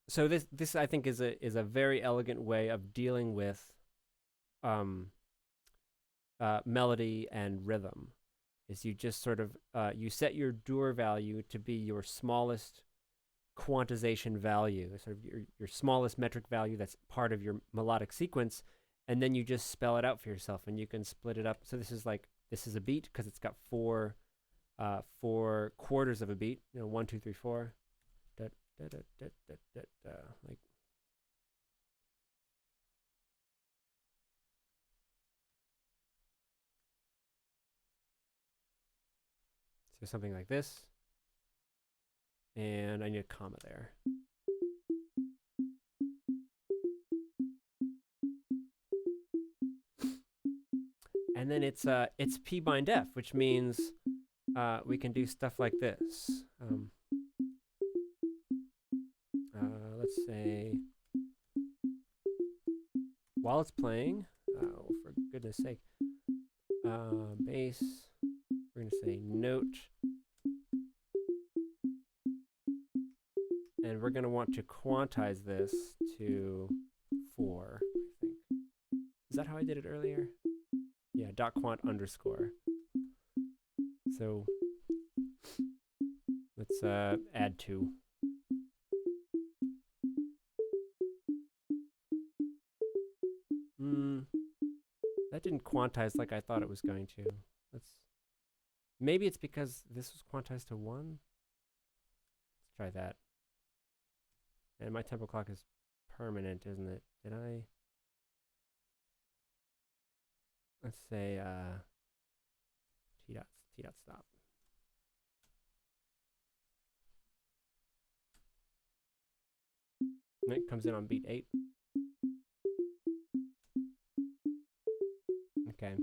So this I think is a very elegant way of dealing with melody and rhythm. Is you just sort of you set your dur value to be your smallest quantization value, sort of your smallest metric value that's part of your melodic sequence, and then you just spell it out for yourself, and you can split it up. So this is a beat because it's got four quarters of a beat. 1, 2, 3, 4. Da, da, da, da, da, da, da, like. So something like this, and I need a comma there. And then it's Pbindef, which means we can do stuff like this. Let's say while it's playing, oh, for goodness sake, bass, we're going to say note, and we're going to want to quantize this to 4, I think. Is that how I did it earlier? Yeah, .quant underscore. So let's add 2. That didn't quantize like I thought it was going to. Maybe it's because this was quantized to 1. Let's try that. And my tempo clock is permanent, isn't it? Did I? Let's say T dot stop. And it comes in on beat 8. Okay.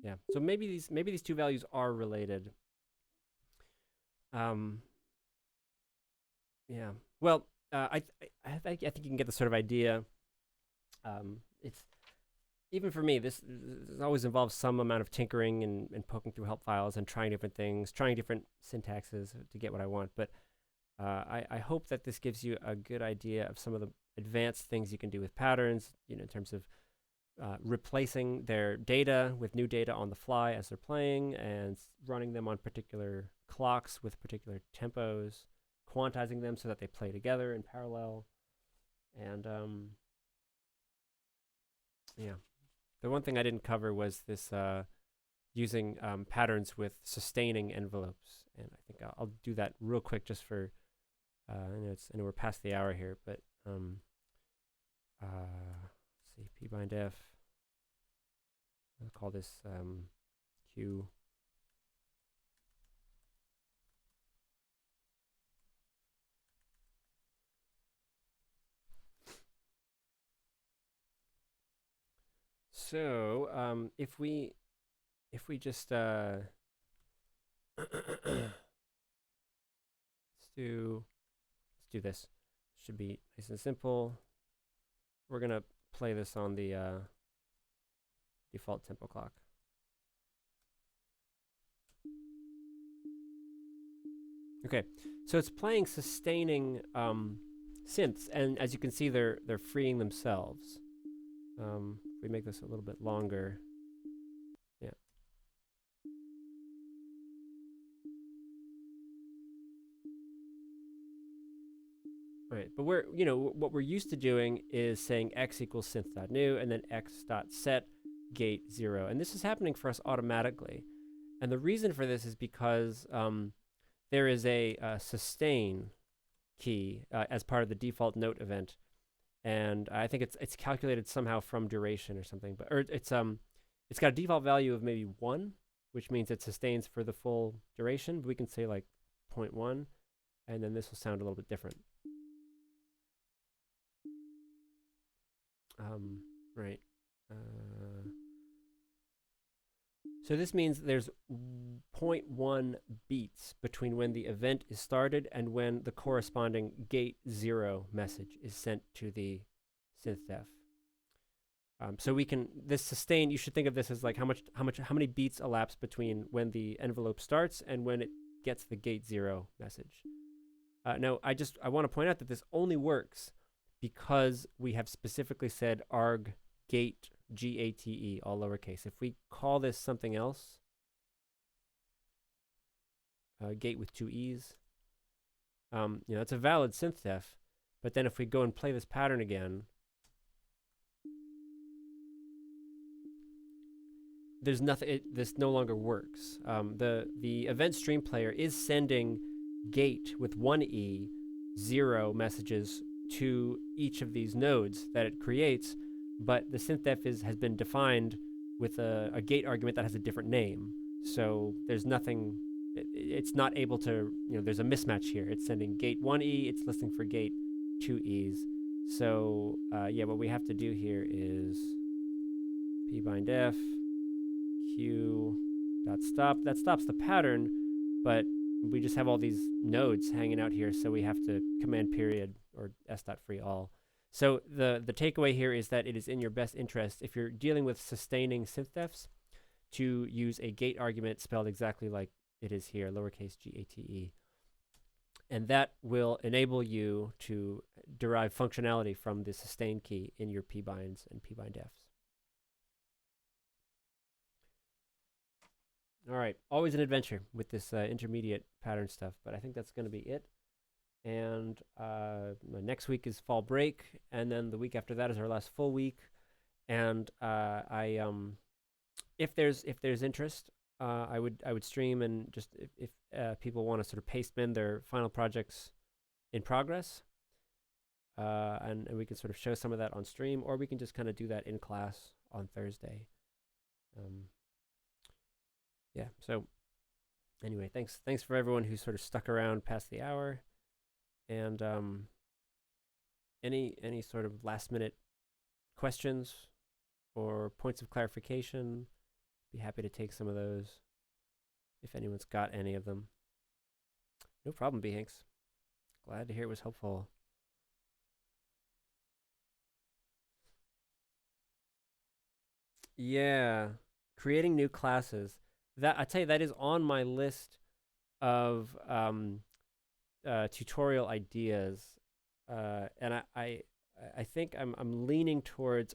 Yeah. So maybe these two values are related. Yeah. Well, I think you can get the sort of idea. It's even for me, this always involves some amount of tinkering and poking through help files and trying different things, trying different syntaxes to get what I want. But I hope that this gives you a good idea of some of the advanced things you can do with patterns, in terms of replacing their data with new data on the fly as they're playing, and running them on particular clocks with particular tempos, quantizing them so that they play together in parallel. And yeah, the one thing I didn't cover was this using patterns with sustaining envelopes, and I think I'll do that real quick just for I know we're past the hour here, but let's see, Pbindef. I'll call this Q. So if we just let's do this. Should be nice and simple. We're gonna play this on the default tempo clock. Okay, so it's playing sustaining synths, and as you can see, they're freeing themselves. If we make this a little bit longer, yeah. Right, but what we're used to doing is saying x equals synth.new and then x.set gate 0, and this is happening for us automatically. And the reason for this is because there is a sustain key as part of the default note event, and I think it's calculated somehow from duration or something, but it's got a default value of maybe 1, which means it sustains for the full duration. But we can say like 0.1, and then this will sound a little bit different. Right. So this means there's 0.1 beats between when the event is started and when the corresponding gate 0 message is sent to the SynthDef. So we can, this sustain, you should think of this as like how many beats elapse between when the envelope starts and when it gets the gate 0 message. Now, I want to point out that this only works because we have specifically said arg gate, G-A-T-E, all lowercase. If we call this something else, gate with 2 E's, it's a valid SynthDef, but then if we go and play this pattern again, there's nothing, this no longer works. The event stream player is sending gate with 1 E, 0 messages to each of these nodes that it creates, but the SynthDef has been defined with a gate argument that has a different name. So there's nothing, it's not able to, there's a mismatch here. It's sending gate 1E, it's listening for gate 2 E's. So yeah, what we have to do here is Pbindef, q.stop. That stops the pattern, but we just have all these nodes hanging out here, so we have to command period or s.free all. So the takeaway here is that it is in your best interest, if you're dealing with sustaining SynthDefs, to use a gate argument spelled exactly like it is here, lowercase g-a-t-e. And that will enable you to derive functionality from the sustain key in your Pbinds and Pbindefs. All right, always an adventure with this intermediate pattern stuff, but I think that's going to be it. And next week is fall break, and then the week after that is our last full week. And if there's interest, I would stream, and just if people want to sort of paste bin their final projects in progress, and we can sort of show some of that on stream, or we can just kind of do that in class on Thursday. Yeah. So anyway, thanks for everyone who sort of stuck around past the hour. And any sort of last minute questions or points of clarification, be happy to take some of those if anyone's got any of them. No problem, B. Hanks. Glad to hear it was helpful. Yeah, creating new classes. That, I tell you, that is on my list of tutorial ideas, and I think I'm leaning towards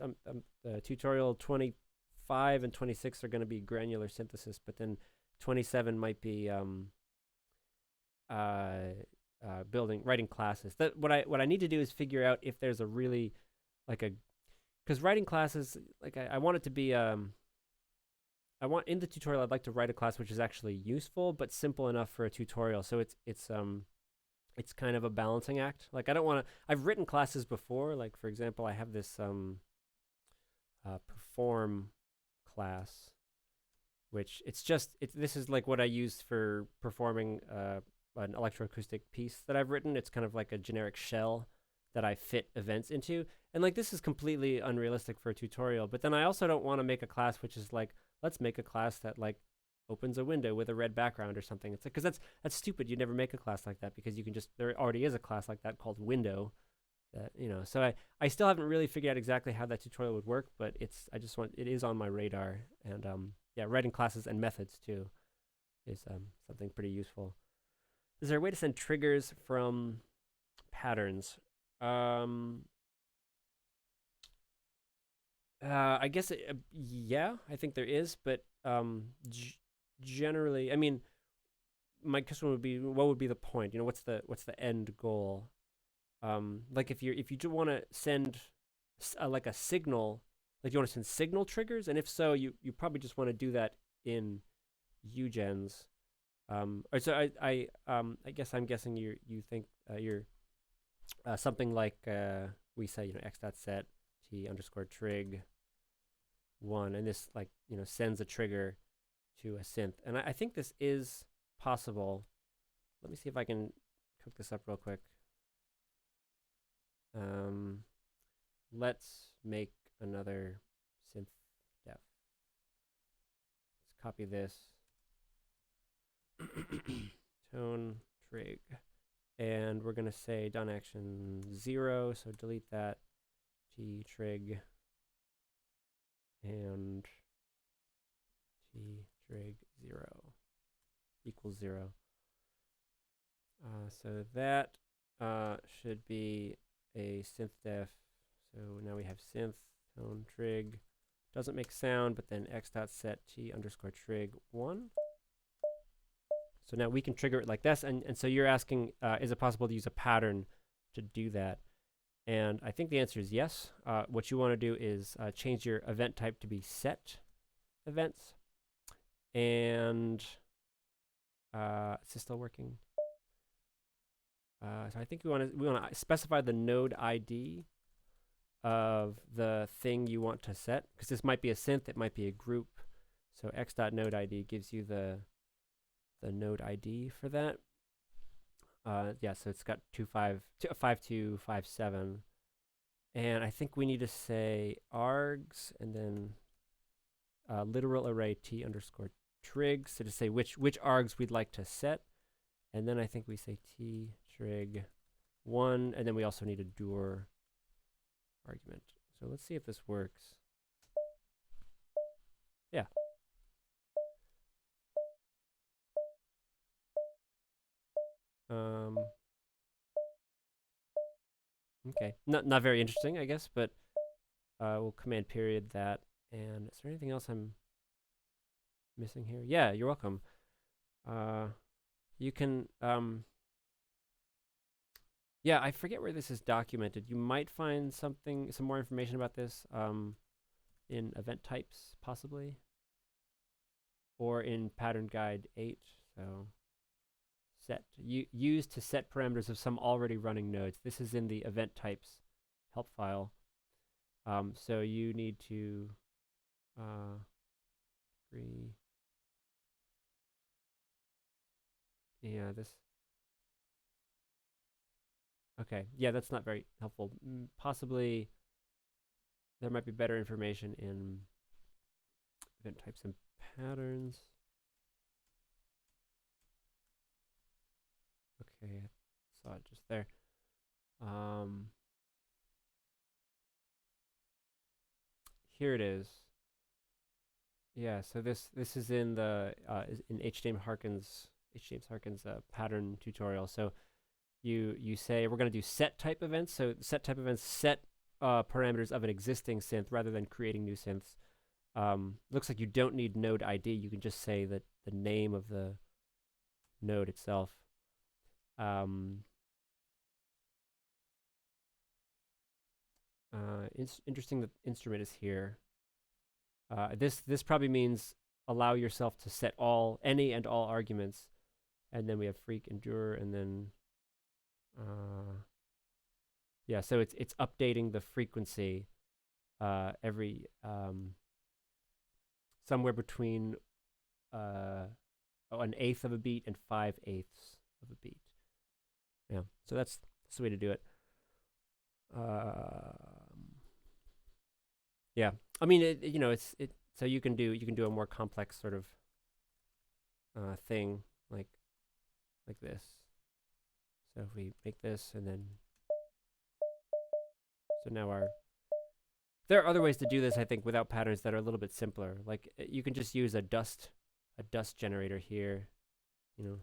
tutorial 25 and 26 are going to be granular synthesis, but then 27 might be writing classes. That what I need to do is figure out if there's a really because writing classes, like I want it to be I want in the tutorial I'd like to write a class which is actually useful but simple enough for a tutorial. So it's kind of a balancing act. Like I don't want to. I've written classes before. Like for example, I have this perform class, which this is like what I use for performing an electroacoustic piece that I've written. It's kind of like a generic shell that I fit events into, and like this is completely unrealistic for a tutorial. But then I also don't want to make a class which is like, let's make a class that like opens a window with a red background or something. It's like, because that's stupid. You'd never make a class like that, because you can just, there already is a class like that called window that, so I still haven't really figured out exactly how that tutorial would work, but it is on my radar. And yeah, writing classes and methods too is something pretty useful. Is there a way to send triggers from patterns? I guess, yeah, I think there is, but generally, I mean, my question would be, what would be the point? What's the end goal? Like if you do want to send like a signal, like you want to send signal triggers, and if so, you probably just want to do that in UGens. Or so I guess I'm guessing you think you're something like we say x.set t_trig 1, and this like sends a trigger to a synth. And I think this is possible. Let me see if I can cook this up real quick. Let's make another SynthDef. Let's copy this. Tone trig. And we're going to say done action 0, so delete that. T trig and T trig 0 equals 0. So that should be a SynthDef. So now we have synth tone trig. Doesn't make sound, but then x.set t underscore trig 1. So now we can trigger it like this. And so you're asking, is it possible to use a pattern to do that? And I think the answer is yes. What you want to do is change your event type to be set events. And is this still working? So I think we want to specify the node ID of the thing you want to set, because this might be a synth, it might be a group. So x.node ID gives you the node ID for that. Yeah, so it's got 5257, and I think we need to say args and then literal array t underscore trig, so to say which args we'd like to set, and then I think we say t trig 1, and then we also need a dur argument. So let's see if this works. Yeah. Okay, not very interesting, I guess, but we'll command period that. And is there anything else I'm missing here? Yeah, you're welcome. You can, yeah, I forget where this is documented. You might find some more information about this in event types, possibly, or in pattern guide 8. So set use to set parameters of some already running nodes. This is in the event types help file. So you need to agree. Yeah, this. Okay, yeah, that's not very helpful. Possibly there might be better information in event types and patterns. Okay, I saw it just there. Here it is. Yeah, so this is in the in James Harkin's pattern tutorial. So you say we're going to do set type events. So set type events set parameters of an existing synth rather than creating new synths. Looks like you don't need node ID. You can just say that the name of the node itself. Interesting that instrument is here. This probably means allow yourself to set any and all arguments, and then we have freak and dur, and then yeah, so it's updating the frequency every somewhere between 1/8 of a beat and 5/8 of a beat. Yeah, so that's the way to do it. Yeah, I mean, you know, so you can do a more complex sort of thing like this. So if we make this, and then so now there are other ways to do this, I think, without patterns that are a little bit simpler. Like you can just use a dust generator here, you know.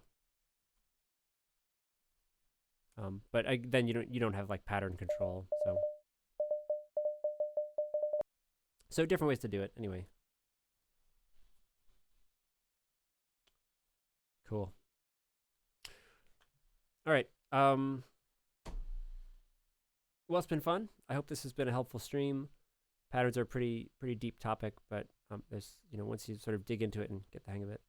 But then you don't have like pattern control. So different ways to do it. Anyway. Cool. All right. Well, it's been fun. I hope this has been a helpful stream. Patterns are a pretty deep topic, but there's, you know, once you sort of dig into it and get the hang of it,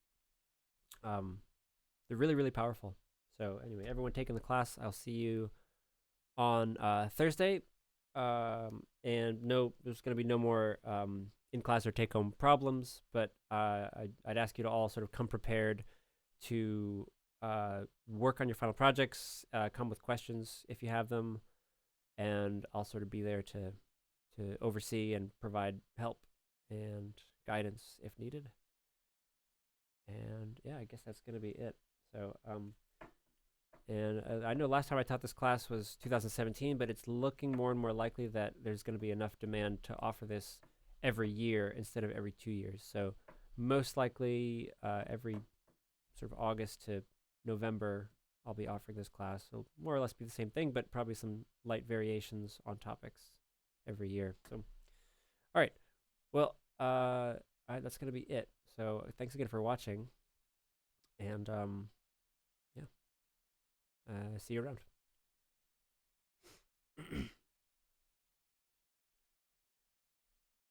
they're really powerful. So anyway, everyone taking the class, I'll see you on Thursday. And no, there's going to be no more in-class or take-home problems, but I'd ask you to all sort of come prepared to work on your final projects, come with questions if you have them, and I'll sort of be there to oversee and provide help and guidance if needed. And yeah, I guess that's going to be it. So, and I know last time I taught this class was 2017, but it's looking more and more likely that there's going to be enough demand to offer this every year instead of every 2 years. So most likely every sort of August to November, I'll be offering this class. It'll more or less be the same thing, but probably some light variations on topics every year. So, all right. Well, that's going to be it. So thanks again for watching. And yeah, see you around.